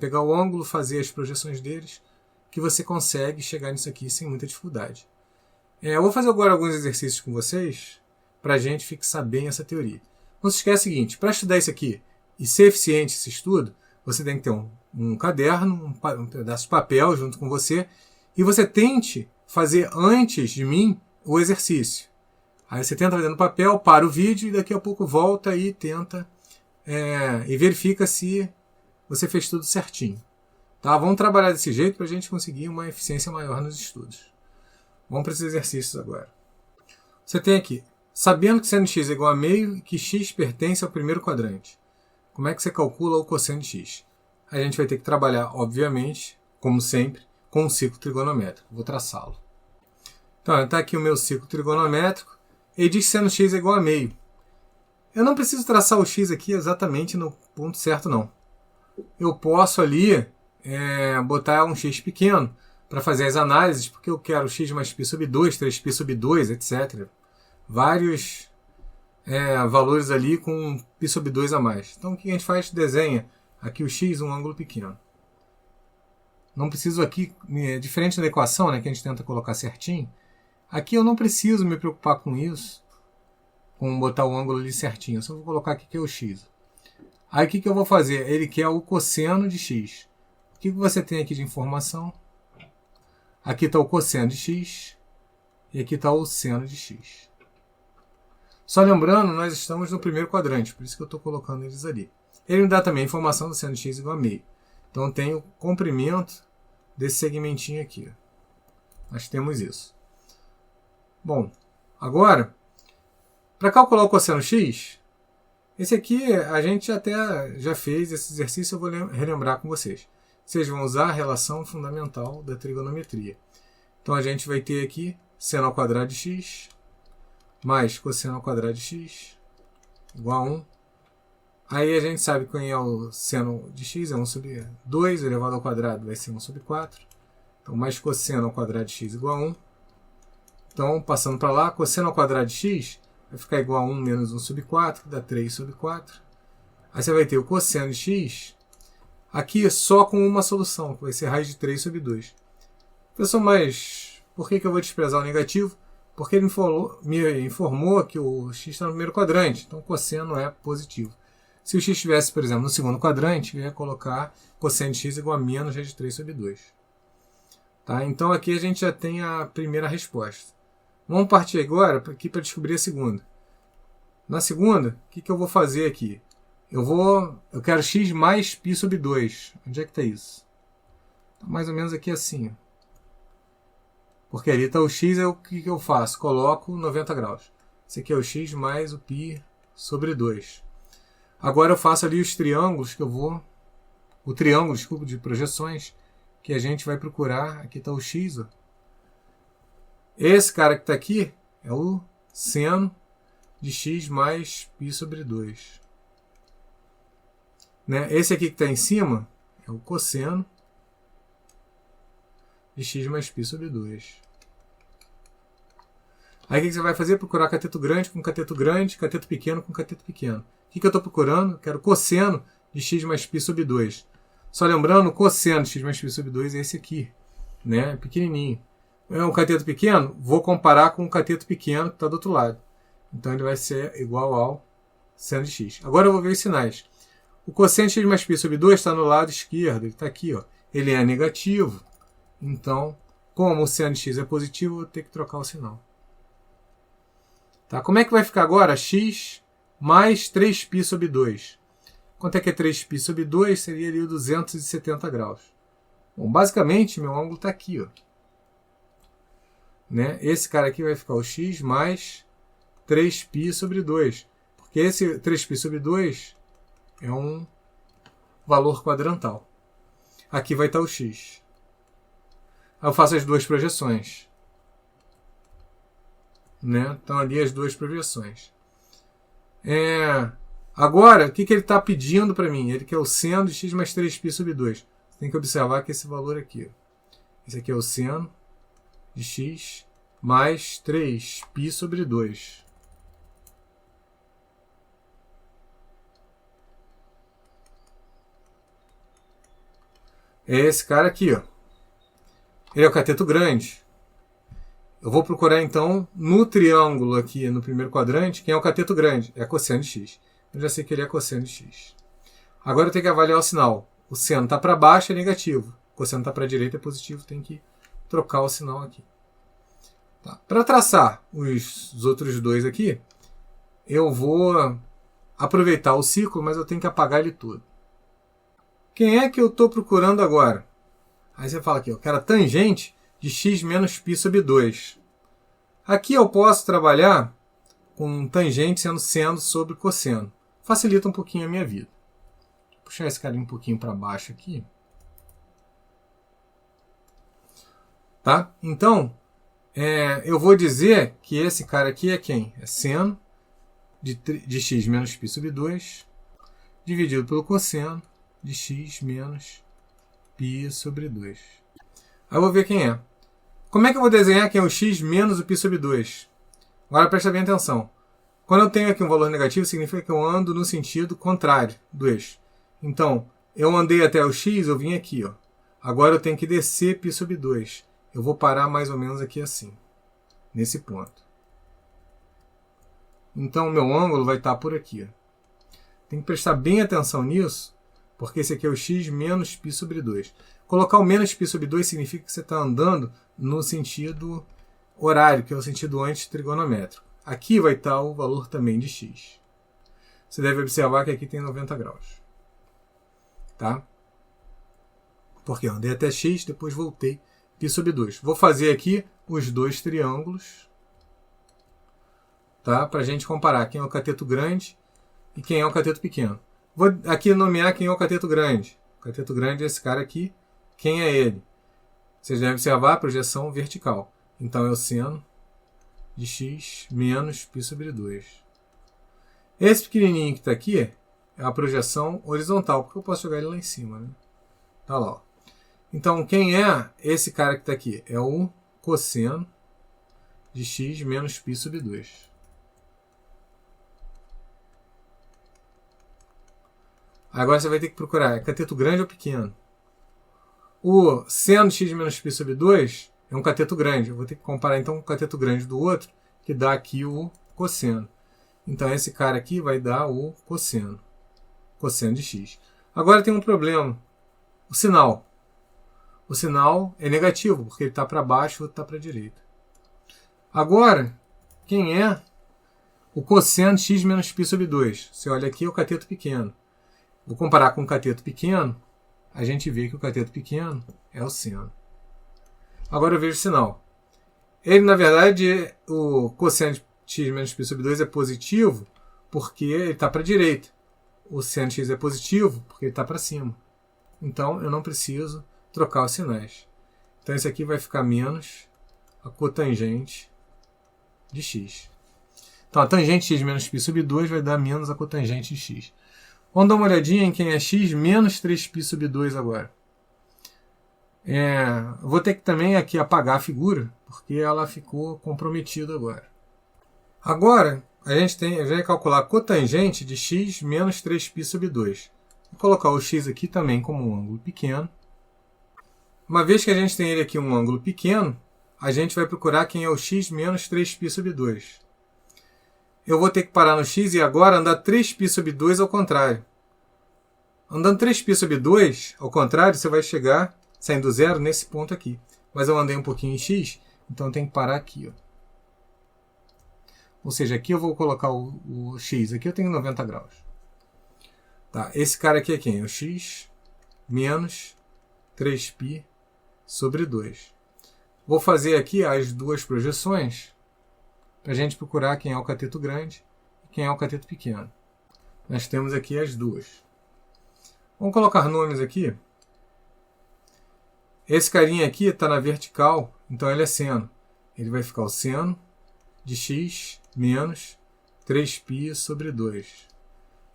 pegar o ângulo, fazer as projeções deles, que você consegue chegar nisso aqui sem muita dificuldade. Eu vou fazer agora alguns exercícios com vocês para a gente fixar bem essa teoria. Não se esquece o seguinte, para estudar isso aqui e ser eficiente esse estudo, você tem que ter um caderno, um pedaço de papel junto com você, e você tente fazer antes de mim o exercício. Aí você tenta fazer no papel, para o vídeo e daqui a pouco volta e tenta e verifica se você fez tudo certinho. Tá? Vamos trabalhar desse jeito para a gente conseguir uma eficiência maior nos estudos. Vamos para esses exercícios agora. Você tem aqui, sabendo que seno de x é igual a meio e que x pertence ao primeiro quadrante. Como é que você calcula o cosseno de x? A gente vai ter que trabalhar, obviamente, como sempre, com um ciclo trigonométrico. Vou traçá-lo. Então, está aqui o meu ciclo trigonométrico. Ele diz que seno de x é igual a meio. Eu não preciso traçar o x aqui exatamente no ponto certo, não. Eu posso ali botar um x pequeno para fazer as análises, porque eu quero x mais π sobre 2, 3π sobre 2, etc. Vários valores ali com π sobre 2 a mais. Então, o que a gente faz? Desenha aqui o x, um ângulo pequeno. Não preciso aqui, diferente da equação, que a gente tenta colocar certinho, aqui eu não preciso me preocupar com isso, com botar o ângulo ali certinho. Eu só vou colocar aqui que é o x. Aí o que eu vou fazer? Ele quer o cosseno de x. O que você tem aqui de informação? Aqui está o cosseno de x e aqui está o seno de x. Só lembrando, nós estamos no primeiro quadrante, por isso que eu estou colocando eles ali. Ele me dá também a informação do seno de x igual a meio. Então tem o comprimento desse segmentinho aqui. Nós temos isso. Bom, agora, para calcular o cosseno x, esse aqui a gente até já fez esse exercício, eu vou relembrar com vocês. Vocês vão usar a relação fundamental da trigonometria. Então a gente vai ter aqui seno ao quadrado de x mais cosseno ao quadrado de x igual a 1. Aí a gente sabe quem é o seno de x, é 1 sobre 2 elevado ao quadrado vai ser 1 sobre 4. Então mais cosseno ao quadrado de x igual a 1. Então passando para lá, cosseno ao quadrado de x vai ficar igual a 1 menos 1 sobre 4, que dá 3 sobre 4. Aí você vai ter o cosseno de x aqui só com uma solução, que vai ser raiz de 3 sobre 2. Pessoal, mas por que eu vou desprezar o negativo? Porque ele me informou que o x está no primeiro quadrante, então o cosseno é positivo. Se o x estivesse, por exemplo, no segundo quadrante, eu ia colocar cosseno de x igual a menos raiz de 3 sobre 2. Tá? Então aqui a gente já tem a primeira resposta. Vamos partir agora aqui para descobrir a segunda. Na segunda, o que eu vou fazer aqui? eu quero x mais π sobre 2. Onde é que está isso? Tá mais ou menos aqui assim. Porque ali está o x, o que eu faço? Coloco 90 graus. Esse aqui é o x mais o π sobre 2. Agora eu faço ali os triângulos que eu vou... O triângulo, desculpa, de projeções que a gente vai procurar. Aqui está o x. Ó. Esse cara que está aqui é o seno de x mais π sobre 2. Né? Esse aqui que está em cima é o cosseno de x mais π sobre 2. Aí o que você vai fazer? Procurar cateto grande com cateto grande, cateto pequeno com cateto pequeno. O que eu estou procurando? Eu quero cosseno de x mais π sobre 2. Só lembrando, o cosseno de x mais π sobre 2 é esse aqui, né? Pequenininho. É um cateto pequeno? Vou comparar com o cateto pequeno que está do outro lado. Então ele vai ser igual ao seno de x. Agora eu vou ver os sinais. O cosseno de x mais π sobre 2 está no lado esquerdo. Ele está aqui. Ó. Ele é negativo. Então, como o seno de x é positivo, eu vou ter que trocar o sinal. Tá? Como é que vai ficar agora? X mais 3π sobre 2. Quanto é que é 3π sobre 2? Seria ali 270 graus. Bom, basicamente, meu ângulo está aqui. Ó. Né? Esse cara aqui vai ficar o x mais 3π sobre 2. Porque esse 3π sobre 2 é um valor quadrantal. Aqui vai estar o x. Aí eu faço as duas projeções. Né? Então ali as duas projeções. Agora, o que ele está pedindo para mim? Ele quer o seno de x mais 3π sobre 2. Você tem que observar que esse valor aqui. Esse aqui é o seno de x mais 3π sobre 2. É esse cara aqui. Ó. Ele é o cateto grande. Eu vou procurar, então, no triângulo aqui, no primeiro quadrante, quem é o cateto grande? É cosseno de x. Eu já sei que ele é cosseno de x. Agora eu tenho que avaliar o sinal. O seno está para baixo, é negativo. O cosseno está para a direita, é positivo. Tem que trocar o sinal aqui. Tá. Para traçar os outros dois aqui, eu vou aproveitar o círculo, mas eu tenho que apagar ele todo. Quem é que eu estou procurando agora? Aí você fala aqui, eu quero a tangente de x menos π sobre 2. Aqui eu posso trabalhar com tangente sendo seno sobre cosseno. Facilita um pouquinho a minha vida. Vou puxar esse carinha um pouquinho para baixo aqui. Tá? Então, eu vou dizer que esse cara aqui é quem? É seno de x menos π sobre 2 dividido pelo cosseno de x menos π sobre 2. Aí eu vou ver quem é. Como é que eu vou desenhar quem é o x menos o π sobre 2? Agora presta bem atenção. Quando eu tenho aqui um valor negativo, significa que eu ando no sentido contrário do eixo. Então, eu andei até o x, eu vim aqui. Ó. Agora eu tenho que descer π sobre 2. Eu vou parar mais ou menos aqui assim, nesse ponto. Então, o meu ângulo vai estar por aqui. Ó. Tem que prestar bem atenção nisso, porque esse aqui é o x menos π sobre 2. Colocar o menos π sobre 2 significa que você está andando no sentido horário, que é o sentido antitrigonométrico. Aqui vai estar o valor também de x. Você deve observar que aqui tem 90 graus. Tá? Porque eu andei até x, depois voltei π sobre 2. Vou fazer aqui os dois triângulos, tá? Para a gente comparar quem é o cateto grande e quem é o cateto pequeno. Vou aqui nomear quem é o cateto grande. O cateto grande é esse cara aqui. Quem é ele? Vocês devem observar a projeção vertical. Então é o seno de x menos π sobre 2. Esse pequenininho que está aqui é a projeção horizontal, porque eu posso jogar ele lá em cima. Né? Tá lá. Ó. Então quem é esse cara que está aqui? É o cosseno de x menos π sobre 2. Agora você vai ter que procurar, é cateto grande ou pequeno? O seno de x menos π sobre 2 é um cateto grande. Eu vou ter que comparar então com o cateto grande do outro, que dá aqui o cosseno. Então esse cara aqui vai dar o cosseno. Cosseno de x. Agora tem um problema. O sinal. O sinal é negativo, porque ele está para baixo e o outro está para a direita. Agora, quem é o cosseno de x menos π sobre 2? Você olha aqui, é o cateto pequeno. Vou comparar com o cateto pequeno, a gente vê que o cateto pequeno é o seno. Agora eu vejo o sinal. Ele, na verdade, o cosseno de x menos π sobre 2 é positivo porque ele está para a direita. O seno de x é positivo porque ele está para cima. Então, eu não preciso trocar os sinais. Então, esse aqui vai ficar menos a cotangente de x. Então, a tangente de x menos π sobre 2 vai dar menos a cotangente de x. Vamos dar uma olhadinha em quem é x menos 3π sobre 2 agora. Vou ter que também aqui apagar a figura, porque ela ficou comprometida agora. Agora, a gente vai calcular a cotangente de x menos 3π sobre 2. Vou colocar o x aqui também como um ângulo pequeno. Uma vez que a gente tem ele aqui um ângulo pequeno, a gente vai procurar quem é o x menos 3π sobre 2. Eu vou ter que parar no x e agora andar 3π sobre 2 ao contrário. Andando 3π sobre 2 ao contrário, você vai chegar, saindo do zero, nesse ponto aqui. Mas eu andei um pouquinho em x, então eu tenho que parar aqui. Ou seja, aqui eu vou colocar o x. Aqui eu tenho 90 graus. Tá, esse cara aqui é quem? O x menos 3π sobre 2. Vou fazer aqui as duas projeções para a gente procurar quem é o cateto grande e quem é o cateto pequeno. Nós temos aqui as duas. Vamos colocar nomes aqui. Esse carinha aqui está na vertical, então ele é seno. Ele vai ficar o seno de x menos 3π sobre 2.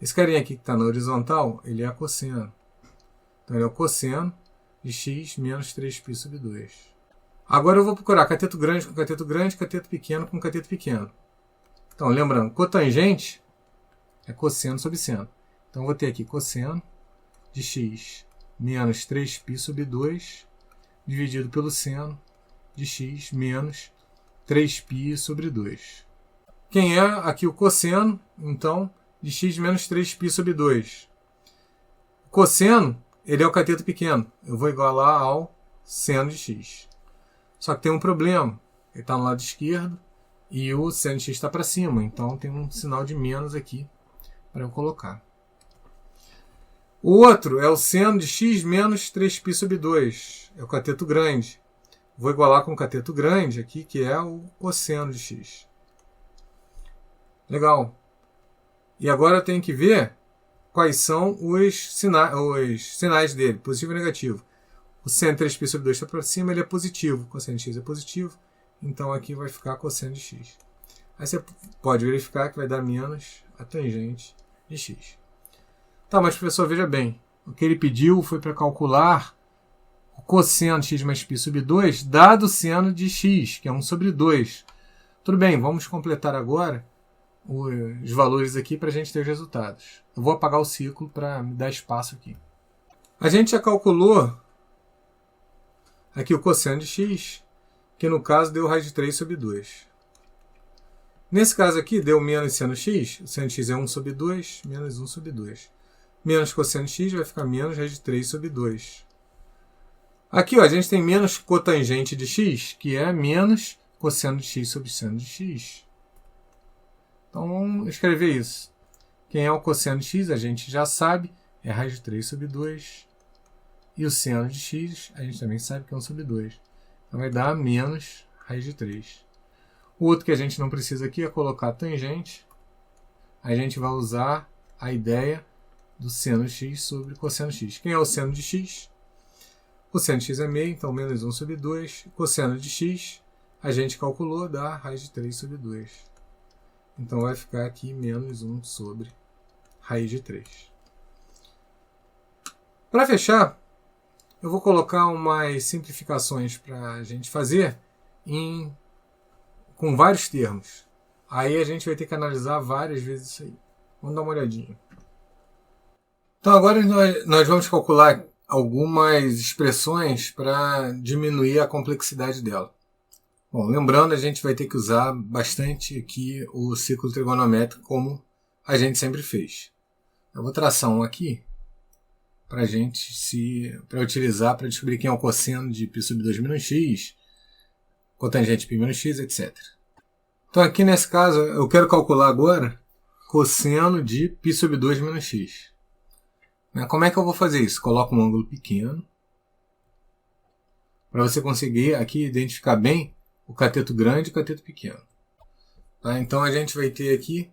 Esse carinha aqui que está na horizontal, ele é cosseno. Então ele é o cosseno de x menos 3π sobre 2. Agora eu vou procurar cateto grande com cateto grande, cateto pequeno com cateto pequeno. Então, lembrando, cotangente é cosseno sobre seno. Então eu vou ter aqui cosseno de x menos 3π sobre 2 dividido pelo seno de x menos 3π sobre 2. Quem é aqui o cosseno, então, de x menos 3π sobre 2? O cosseno, ele é o cateto pequeno. Eu vou igualar ao seno de x. Só que tem um problema. Ele está no lado esquerdo e o seno de x está para cima. Então, tem um sinal de menos aqui para eu colocar. O outro é o seno de x menos 3π sobre 2. É o cateto grande. Vou igualar com o cateto grande aqui, que é o cosseno de x. Legal. E agora eu tenho que ver quais são os sinais dele, positivo e negativo. O seno de 3π sobre 2 está para cima, ele é positivo. O cosseno de x é positivo. Então aqui vai ficar cosseno de x. Aí você pode verificar que vai dar menos a tangente de x. Tá, mas professor, veja bem. O que ele pediu foi para calcular o cosseno de x mais π sobre 2, dado o seno de x, que é 1 sobre 2. Tudo bem, vamos completar agora os valores aqui para a gente ter os resultados. Eu vou apagar o ciclo para me dar espaço aqui. A gente já calculou aqui o cosseno de x, que no caso deu raiz de 3 sobre 2. Nesse caso aqui deu menos seno x, o seno de x é 1 sobre 2, menos 1 sobre 2. Menos cosseno de x vai ficar menos raiz de 3 sobre 2. Aqui ó, a gente tem menos cotangente de x, que é menos cosseno de x sobre seno de x. Então vamos escrever isso. Quem é o cosseno de x, a gente já sabe, é raiz de 3 sobre 2. E o seno de x, a gente também sabe que é 1 sobre 2. Então vai dar menos raiz de 3. O outro que a gente não precisa aqui é colocar a tangente. A gente vai usar a ideia do seno de x sobre cosseno de x. Quem é o seno de x? O seno de x é meio, então menos 1 sobre 2. Cosseno de x, a gente calculou, dá raiz de 3 sobre 2. Então vai ficar aqui menos 1 sobre raiz de 3. Para fechar, eu vou colocar umas simplificações para a gente fazer com vários termos. Aí a gente vai ter que analisar várias vezes isso aí. Vamos dar uma olhadinha. Então agora nós vamos calcular algumas expressões para diminuir a complexidade dela. Bom, lembrando, a gente vai ter que usar bastante aqui o ciclo trigonométrico como a gente sempre fez. Eu vou traçar um aqui para utilizar para descobrir quem é o cosseno de π sobre 2 menos x, cotangente de π menos x, etc. Então aqui nesse caso eu quero calcular agora cosseno de π sobre 2 menos x. Como é que eu vou fazer isso? Coloco um ângulo pequeno, para você conseguir aqui identificar bem o cateto grande e o cateto pequeno. Tá? Então a gente vai ter aqui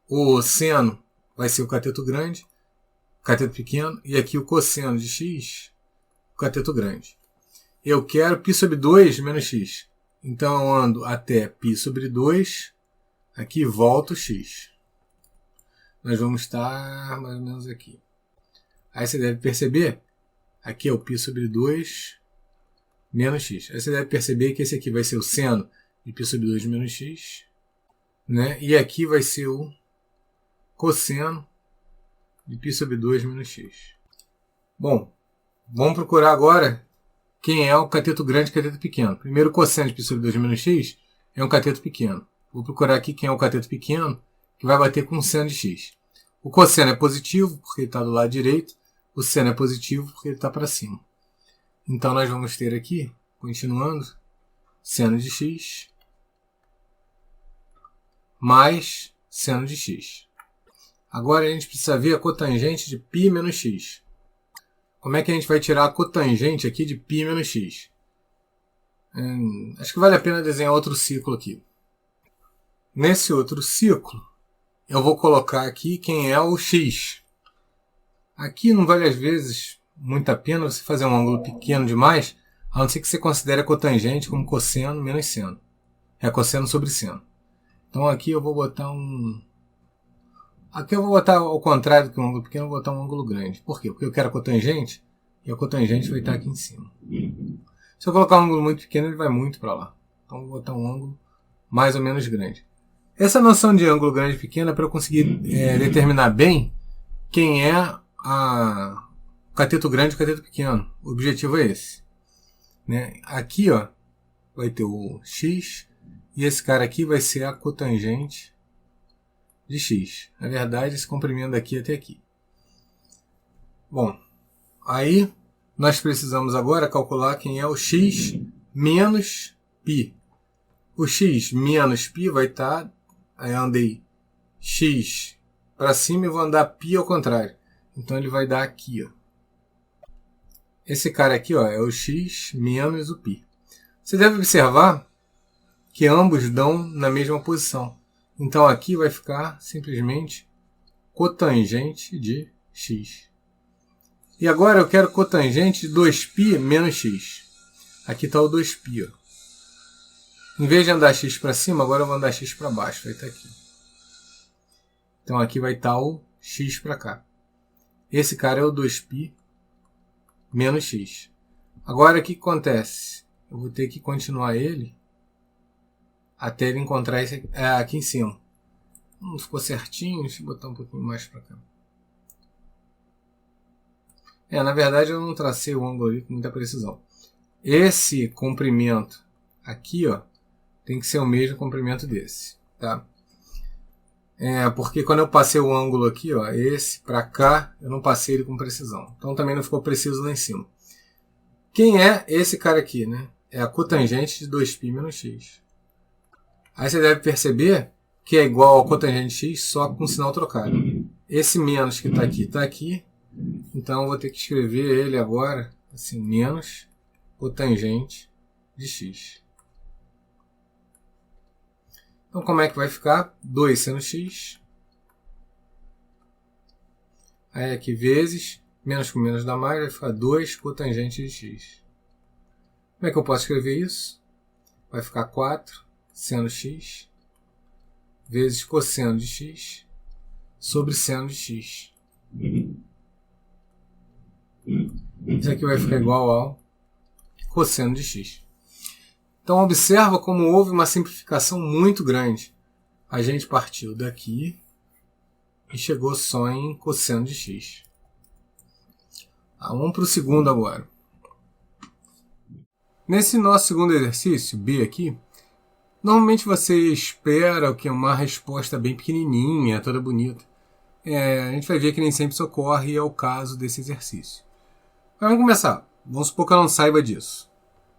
o seno vai ser o cateto grande, o cateto pequeno, e aqui o cosseno de x, o cateto grande. Eu quero π sobre 2 menos x. Então eu ando até π sobre 2, aqui volto x. Nós vamos estar mais ou menos aqui. Aí você deve perceber, aqui é o π sobre 2 menos x. Aí você deve perceber que esse aqui vai ser o seno de π sobre 2 menos x, né? E aqui vai ser o cosseno de π sobre 2 menos x. Bom, vamos procurar agora quem é o cateto grande e o cateto pequeno. Primeiro, o cosseno de π sobre 2 menos x é um cateto pequeno. Vou procurar aqui quem é o cateto pequeno, que vai bater com o seno de x. O cosseno é positivo, porque ele está do lado direito. O seno é positivo, porque ele está para cima. Então, nós vamos ter aqui, continuando, seno de x mais seno de x. Agora, a gente precisa ver a cotangente de π menos x. Como é que a gente vai tirar a cotangente aqui de π menos x? Acho que vale a pena desenhar outro ciclo aqui. Nesse outro ciclo, eu vou colocar aqui quem é o x. Aqui não vale às vezes muito a pena você fazer um ângulo pequeno demais, a não ser que você considere a cotangente como cosseno menos seno. É cosseno sobre seno. Então aqui eu vou botar um... Aqui eu vou botar ao contrário do que um ângulo pequeno, eu vou botar um ângulo grande. Por quê? Porque eu quero a cotangente e a cotangente vai estar aqui em cima. Se eu colocar um ângulo muito pequeno, ele vai muito para lá. Então eu vou botar um ângulo mais ou menos grande. Essa noção de ângulo grande e pequeno é para eu conseguir determinar bem quem é o cateto grande e o cateto pequeno. O objetivo é esse. Né? Aqui ó, vai ter o x e esse cara aqui vai ser a cotangente de x. Na verdade, esse comprimento daqui até aqui. Bom, aí nós precisamos agora calcular quem é o x menos π. O x menos π vai estar... Aí eu andei x para cima e vou andar π ao contrário. Então ele vai dar aqui. Ó. Esse cara aqui ó, é o x menos o π. Você deve observar que ambos dão na mesma posição. Então aqui vai ficar simplesmente cotangente de x. E agora eu quero cotangente de 2π menos x. Aqui está o 2π. Ó. Em vez de andar x para cima, agora eu vou andar x para baixo. Vai estar aqui. Então aqui vai estar o x para cá. Esse cara é o 2π menos x. Agora o que acontece? Eu vou ter que continuar ele até ele encontrar esse aqui em cima. Não ficou certinho, deixa eu botar um pouquinho mais para cá. Na verdade eu não tracei o ângulo ali com muita precisão. Esse comprimento aqui, ó, tem que ser o mesmo comprimento desse, tá? Porque quando eu passei o ângulo aqui, ó, esse para cá, eu não passei ele com precisão. Então também não ficou preciso lá em cima. Quem é esse cara aqui, né? É a cotangente de 2π menos x. Aí você deve perceber que é igual ao cotangente de x, só com sinal trocado. Esse menos que está aqui. Então eu vou ter que escrever ele agora, assim, menos cotangente de x. Então como é que vai ficar? 2 seno x. Aí aqui vezes, menos com menos dá mais, vai ficar 2 cotangente de x. Como é que eu posso escrever isso? Vai ficar 4 seno x vezes cosseno de x sobre seno de x. Isso aqui vai ficar igual ao cosseno de x. Então observa como houve uma simplificação muito grande. A gente partiu daqui e chegou só em cosseno de x. Vamos para o segundo agora. Nesse nosso segundo exercício, B aqui, normalmente você espera que uma resposta bem pequenininha, toda bonita. A gente vai ver que nem sempre isso ocorre e é o caso desse exercício. Mas vamos começar. Vamos supor que eu não saiba disso.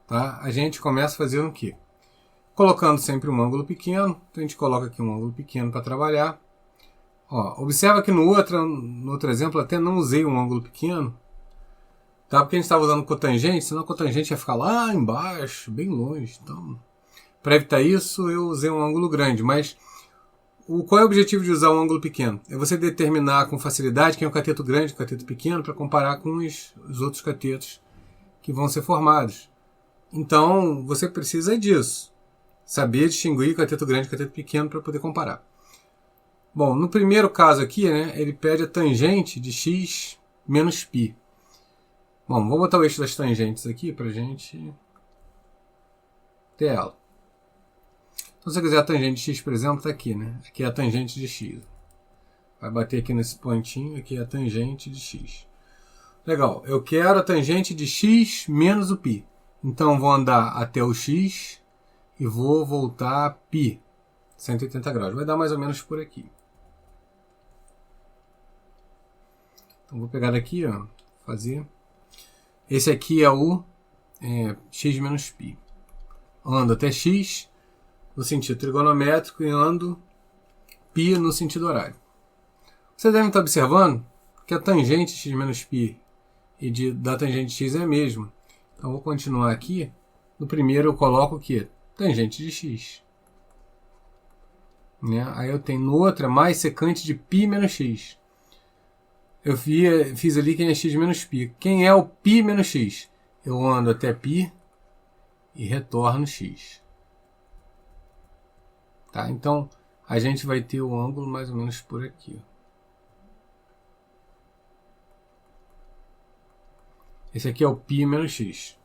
Tá? A gente começa fazendo o quê? Colocando sempre um ângulo pequeno. Então a gente coloca aqui um ângulo pequeno para trabalhar. Ó, observa que no outro exemplo até não usei um ângulo pequeno, tá? Porque a gente estava usando cotangente, senão a cotangente ia ficar lá embaixo, bem longe. Então, para evitar isso, eu usei um ângulo grande. Mas qual é o objetivo de usar um ângulo pequeno? É você determinar com facilidade quem é o cateto grande e o cateto pequeno para comparar com os outros catetos que vão ser formados. Então, você precisa disso. Saber distinguir cateto grande e cateto pequeno para poder comparar. Bom, no primeiro caso aqui, né, ele pede a tangente de x menos π. Bom, vamos botar o eixo das tangentes aqui para a gente ter ela. Então, se você quiser a tangente de x, por exemplo, está aqui, né? Aqui é a tangente de x. Vai bater aqui nesse pontinho, aqui é a tangente de x. Legal, eu quero a tangente de x menos o π. Então, vou andar até o x e vou voltar a π, 180 graus. Vai dar mais ou menos por aqui. Então, vou pegar daqui, ó, fazer. Esse aqui é o x menos π. Ando até x no sentido trigonométrico e ando π no sentido horário. Você deve estar observando que a tangente x menos π e da tangente x é a mesma. Então, vou continuar aqui. No primeiro eu coloco o quê? Tangente de x. Né? Aí eu tenho no outro mais secante de π menos x. Eu fiz ali quem é x menos π. Quem é o π menos x? Eu ando até π e retorno x. Tá? Então, a gente vai ter o ângulo mais ou menos por aqui. Esse aqui é o π menos x.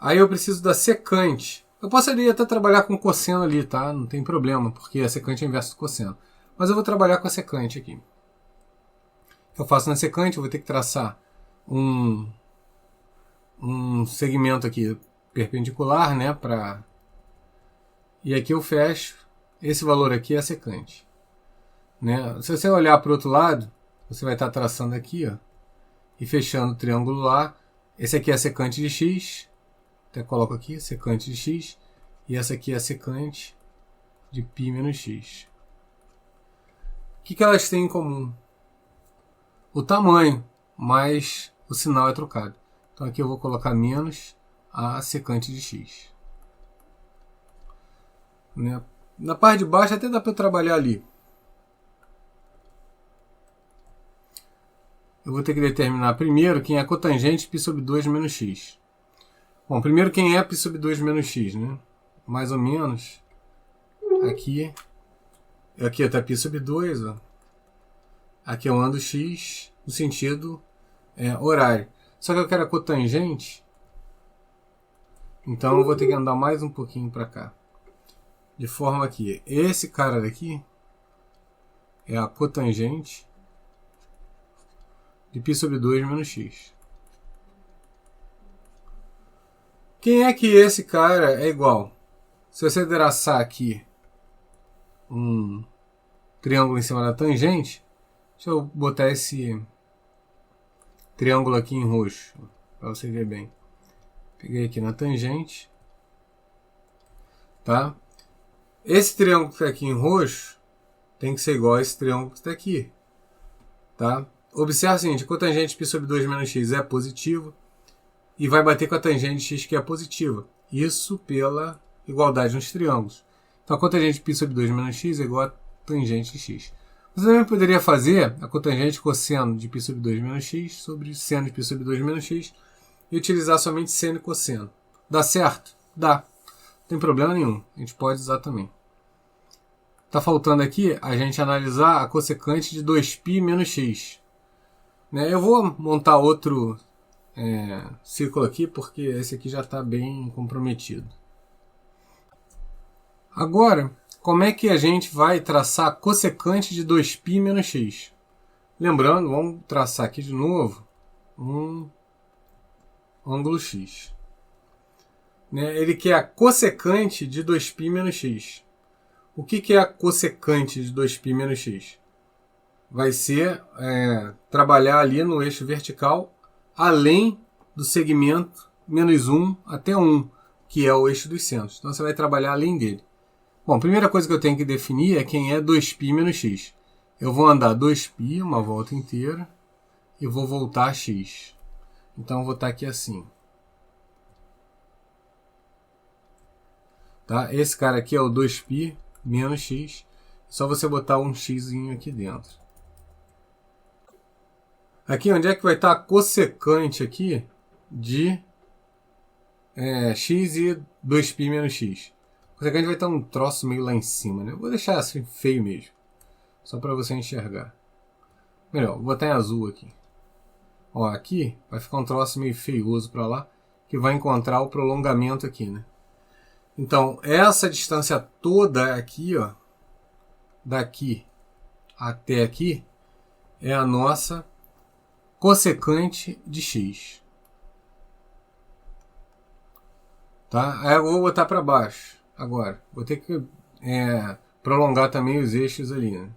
Aí eu preciso da secante. Eu poderia até trabalhar com cosseno ali, tá? Não tem problema, porque a secante é inverso do cosseno. Mas eu vou trabalhar com a secante aqui. O que eu faço na secante? Eu vou ter que traçar um segmento aqui perpendicular, né? E aqui eu fecho. Esse valor aqui é a secante. Né? Se você olhar para o outro lado, você vai estar traçando aqui, ó, e fechando o triângulo lá. Esse aqui é a secante de x. Até coloco aqui, secante de x. E essa aqui é a secante de π menos x. O que elas têm em comum? O tamanho, mas o sinal é trocado. Então aqui eu vou colocar menos a secante de x. Né? Na parte de baixo até dá para eu trabalhar ali. Eu vou ter que determinar primeiro quem é a cotangente π sobre 2 menos x. Bom, primeiro quem é π sobre 2 menos x, né? Mais ou menos. Aqui está π sobre 2, ó. Aqui eu ando x no sentido horário. Só que eu quero a cotangente. Então eu vou ter que andar mais um pouquinho para cá. De forma que esse cara daqui é a cotangente de π sobre 2 menos x. Quem é que esse cara é igual? Se você traçar aqui um triângulo em cima da tangente, deixa eu botar esse triângulo aqui em roxo, para você ver bem. Peguei aqui na tangente. Tá? Esse triângulo que está aqui em roxo tem que ser igual a esse triângulo que está aqui. Tá? Observe o seguinte, a cotangente π sobre 2 menos x é positiva e vai bater com a tangente de x que é positiva. Isso pela igualdade nos triângulos. Então a cotangente π sobre 2 menos x é igual a tangente de x. Você também poderia fazer a cotangente cosseno de π sobre 2 menos x sobre seno de π sobre 2 menos x e utilizar somente seno e cosseno. Dá certo? Dá. Não tem problema nenhum. A gente pode usar também. Está faltando aqui a gente analisar a cossecante de 2π menos x. Eu vou montar outro círculo aqui, porque esse aqui já está bem comprometido. Agora, como é que a gente vai traçar a cossecante de 2π menos x? Lembrando, vamos traçar aqui de novo um ângulo x. Ele quer a cossecante de 2π menos x. O que é a cossecante de 2π menos x? Vai ser trabalhar ali no eixo vertical, além do segmento menos 1 até 1, que é o eixo dos senos. Então você vai trabalhar além dele. Bom, a primeira coisa que eu tenho que definir é quem é 2π menos x. Eu vou andar 2π, uma volta inteira, e vou voltar a x. Então eu vou estar aqui assim. Tá? Esse cara aqui é o 2π menos x. É só você botar um x aqui dentro. Aqui, onde é que vai estar a cossecante aqui de x e 2π menos x? A cossecante vai estar um troço meio lá em cima, né? Eu vou deixar assim feio mesmo. Só para você enxergar. Melhor, vou botar em azul aqui. Ó, aqui vai ficar um troço meio feioso para lá, que vai encontrar o prolongamento aqui, né? Então, essa distância toda aqui, ó, daqui até aqui, é a nossa cossecante de x. Tá? Aí eu vou botar para baixo agora. Vou ter que prolongar também os eixos ali, né?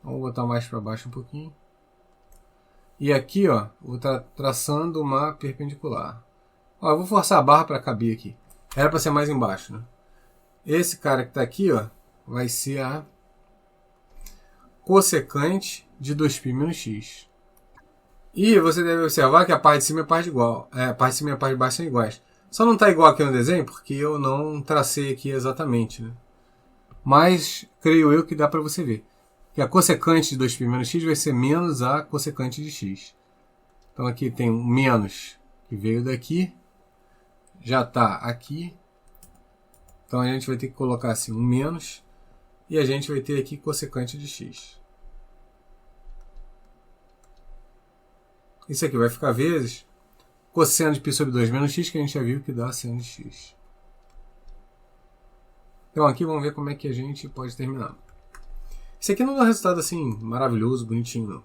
Vamos botar mais para baixo um pouquinho. E aqui, ó, vou estar traçando uma perpendicular. Ó, eu vou forçar a barra para caber aqui. Era para ser mais embaixo, né? Esse cara que está aqui, ó, vai ser a cossecante de 2π menos x. E você deve observar que a parte de cima e a parte igual. A parte de cima e a parte de baixo são iguais. Só não está igual aqui no desenho porque eu não tracei aqui exatamente, né? Mas creio eu que dá para você ver que a cossecante de 2π menos x vai ser menos a cossecante de x. Então aqui tem um menos que veio daqui, já está aqui. Então a gente vai ter que colocar assim um menos e a gente vai ter aqui cossecante de x. Isso aqui vai ficar vezes cosseno de π sobre 2 menos x, que a gente já viu que dá seno de x. Então aqui vamos ver como é que a gente pode terminar. Esse aqui não dá um resultado assim maravilhoso, bonitinho, não.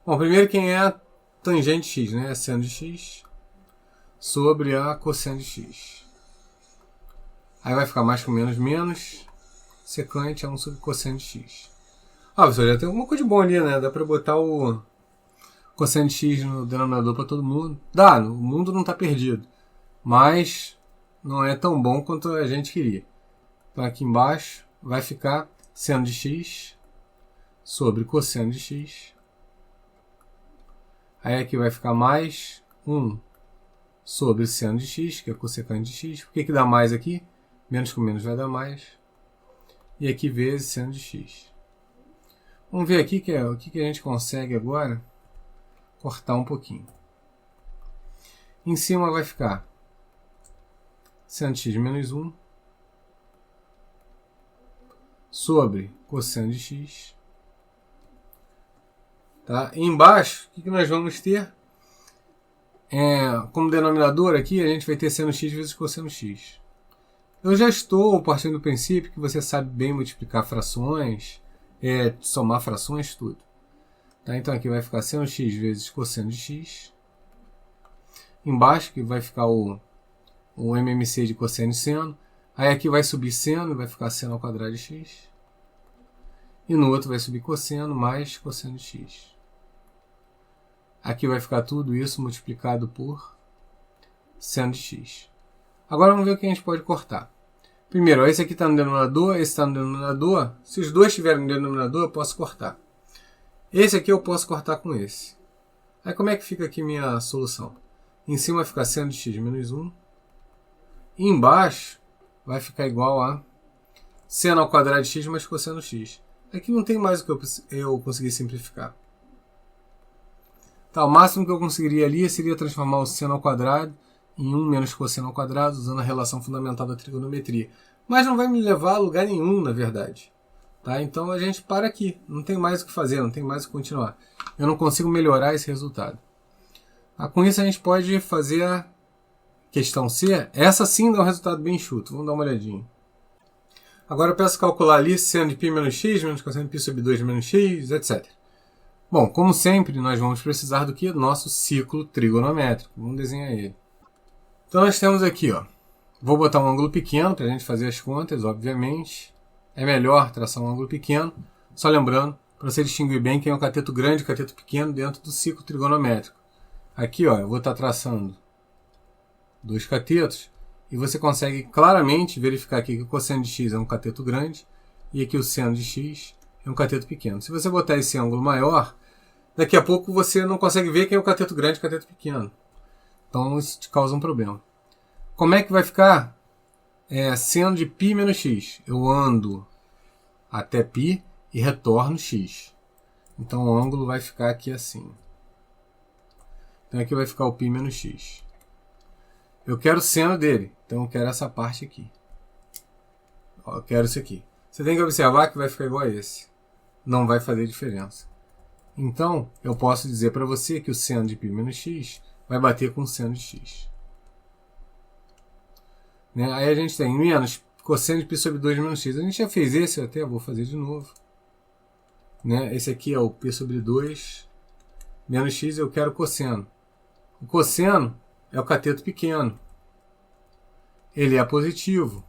Bom, primeiro quem é a tangente x, né? É seno de x sobre a cosseno de x. Aí vai ficar mais com menos, menos. Secante é 1 sobre cosseno de x. Ah, pessoal, já tem alguma coisa de bom ali, né? Dá pra botar o cosseno de x no denominador para todo mundo. Dá, o mundo não está perdido. Mas não é tão bom quanto a gente queria. Então aqui embaixo vai ficar seno de x sobre cosseno de x. Aí aqui vai ficar mais 1 sobre seno de x, que é cossecante de x. Por que dá mais aqui? Menos com menos vai dar mais. E aqui vezes seno de x. Vamos ver aqui o que a gente consegue agora cortar um pouquinho. Em cima vai ficar seno de x menos 1 sobre cosseno de x. Tá? E embaixo, o que nós vamos ter? Como denominador aqui, a gente vai ter seno x vezes cosseno x. Eu já estou partindo do princípio que você sabe bem multiplicar frações, somar frações, tudo. Tá? Então aqui vai ficar seno x vezes cosseno de x. Embaixo que vai ficar o MMC de cosseno e seno. Aí aqui vai subir seno, vai ficar seno ao quadrado de x. E no outro vai subir cosseno mais cosseno de x. Aqui vai ficar tudo isso multiplicado por seno de x. Agora vamos ver o que a gente pode cortar. Primeiro, esse aqui está no denominador, esse está no denominador. Se os dois estiverem no denominador, eu posso cortar. Esse aqui eu posso cortar com esse. Aí como é que fica aqui minha solução? Em cima vai ficar seno de x menos 1. E embaixo vai ficar igual a seno ao quadrado de x mais cosseno x. Aqui não tem mais o que eu conseguir simplificar. Tá, o máximo que eu conseguiria ali seria transformar o seno ao quadrado em 1 menos cosseno ao quadrado, usando a relação fundamental da trigonometria. Mas não vai me levar a lugar nenhum, na verdade. Tá? Então a gente para aqui. Não tem mais o que fazer, não tem mais o que continuar. Eu não consigo melhorar esse resultado. Com isso a gente pode fazer a questão C. Essa sim dá um resultado bem enxuto. Vamos dar uma olhadinha. Agora eu peço calcular ali seno de π menos x, menos cosseno de π sobre 2 menos x, etc. Bom, como sempre, nós vamos precisar do que? Do nosso ciclo trigonométrico. Vamos desenhar ele. Então nós temos aqui, ó. Vou botar um ângulo pequeno para a gente fazer as contas, obviamente. É melhor traçar um ângulo pequeno. Só lembrando, para você distinguir bem quem é o cateto grande e o cateto pequeno dentro do ciclo trigonométrico. Aqui, ó, eu vou estar traçando dois catetos. E você consegue claramente verificar aqui que o cosseno de x é um cateto grande e aqui o seno de x é um cateto pequeno. Se você botar esse ângulo maior, daqui a pouco você não consegue ver quem é o cateto grande e o cateto pequeno. Então isso te causa um problema. Como é que vai ficar? Seno de π menos x. Eu ando até π e retorno x. Então o ângulo vai ficar aqui assim. Então aqui vai ficar o π menos x. Eu quero o seno dele, então eu quero essa parte aqui. Ó, eu quero isso aqui. Você tem que observar que vai ficar igual a esse. Não vai fazer diferença. Então, eu posso dizer para você que o seno de π menos x vai bater com o seno de x. Né? Aí a gente tem menos cosseno de π sobre 2 menos x. A gente já fez esse, eu até vou fazer de novo. Né? Esse aqui é o π sobre 2 menos x, eu quero cosseno. O cosseno é o cateto pequeno. Ele é positivo.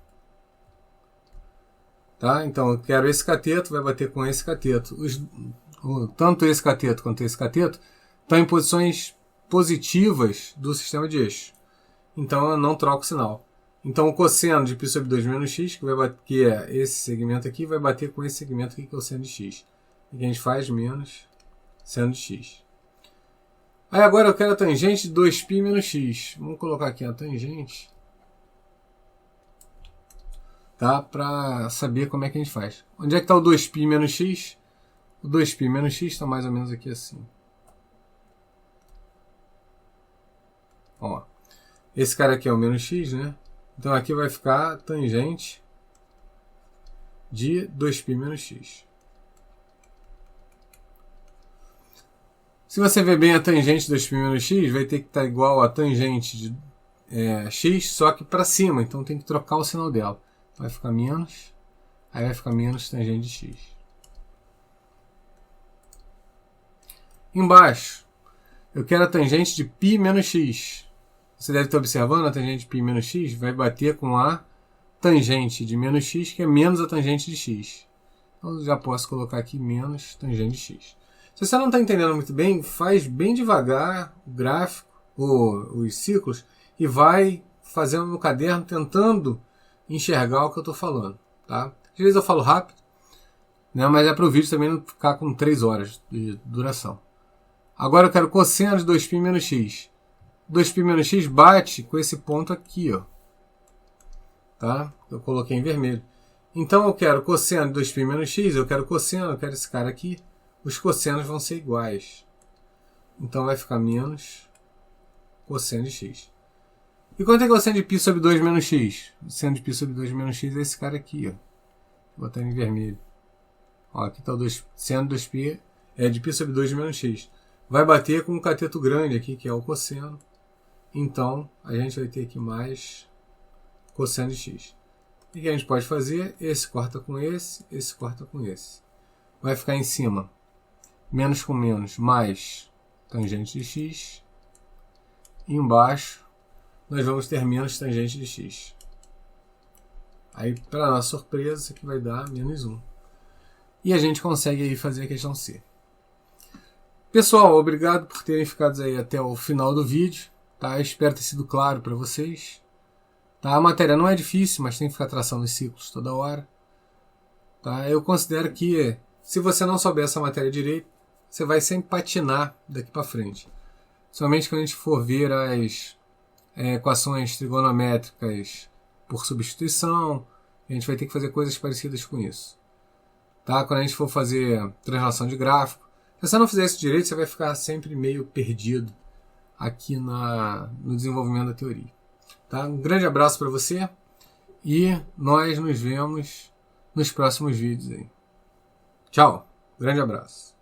Tá? Então eu quero esse cateto, vai bater com esse cateto. Tanto esse cateto quanto esse cateto estão em posições positivas do sistema de eixo. Então eu não troco o sinal. Então o cosseno de π sobre 2 menos x, que é esse segmento aqui, vai bater com esse segmento aqui, que é o seno de x. E que a gente faz menos seno de x. Aí agora eu quero a tangente de 2π menos x. Vamos colocar aqui a tangente, tá? Para saber como é que a gente faz. Onde é que está o 2π menos x? O 2π menos x está mais ou menos aqui assim. Ó, esse cara aqui é o menos x, né? Então aqui vai ficar a tangente de 2π menos x. Se você ver bem a tangente de 2π menos x, vai ter que estar igual a tangente de x, só que para cima. Então tem que trocar o sinal dela. Vai ficar menos, aí vai ficar menos tangente de x. Embaixo, eu quero a tangente de π menos x. Você deve estar observando, a tangente de π menos x vai bater com a tangente de menos x, que é menos a tangente de x. Então eu já posso colocar aqui menos tangente de x. Se você não está entendendo muito bem, faz bem devagar o gráfico, os ciclos, e vai fazendo no caderno, tentando enxergar o que eu estou falando. Tá? Às vezes eu falo rápido, né, mas é para o vídeo também não ficar com 3 horas de duração. Agora eu quero cosseno de 2π menos x. 2π menos x bate com esse ponto aqui, ó. Tá? Eu coloquei em vermelho. Então eu quero cosseno de 2π menos x, eu quero cosseno, eu quero esse cara aqui. Os cossenos vão ser iguais. Então vai ficar menos cosseno de x. E quanto é cosseno de π sobre 2 menos x? O seno de π sobre 2 menos x é esse cara aqui, ó. Vou botar em vermelho. Ó, aqui está o seno de 2π de π sobre 2 menos x. Vai bater com um cateto grande aqui, que é o cosseno. Então, a gente vai ter aqui mais cosseno de x. O que a gente pode fazer? Esse corta com esse corta com esse. Vai ficar em cima menos com menos, mais tangente de x. E embaixo, nós vamos ter menos tangente de x. Aí, para nossa surpresa, isso aqui vai dar menos 1. E a gente consegue aí fazer a questão C. Pessoal, obrigado por terem ficado aí até o final do vídeo. Tá? Espero ter sido claro para vocês. Tá? A matéria não é difícil, mas tem que ficar traçando os ciclos toda hora. Tá? Eu considero que, se você não souber essa matéria direito, você vai sempre patinar daqui para frente. Somente quando a gente for ver as equações trigonométricas por substituição, a gente vai ter que fazer coisas parecidas com isso. Tá? Quando a gente for fazer translação de gráfico, se você não fizer isso direito, você vai ficar sempre meio perdido aqui no desenvolvimento da teoria. Tá? Um grande abraço para você e nós nos vemos nos próximos vídeos aí. Tchau, grande abraço.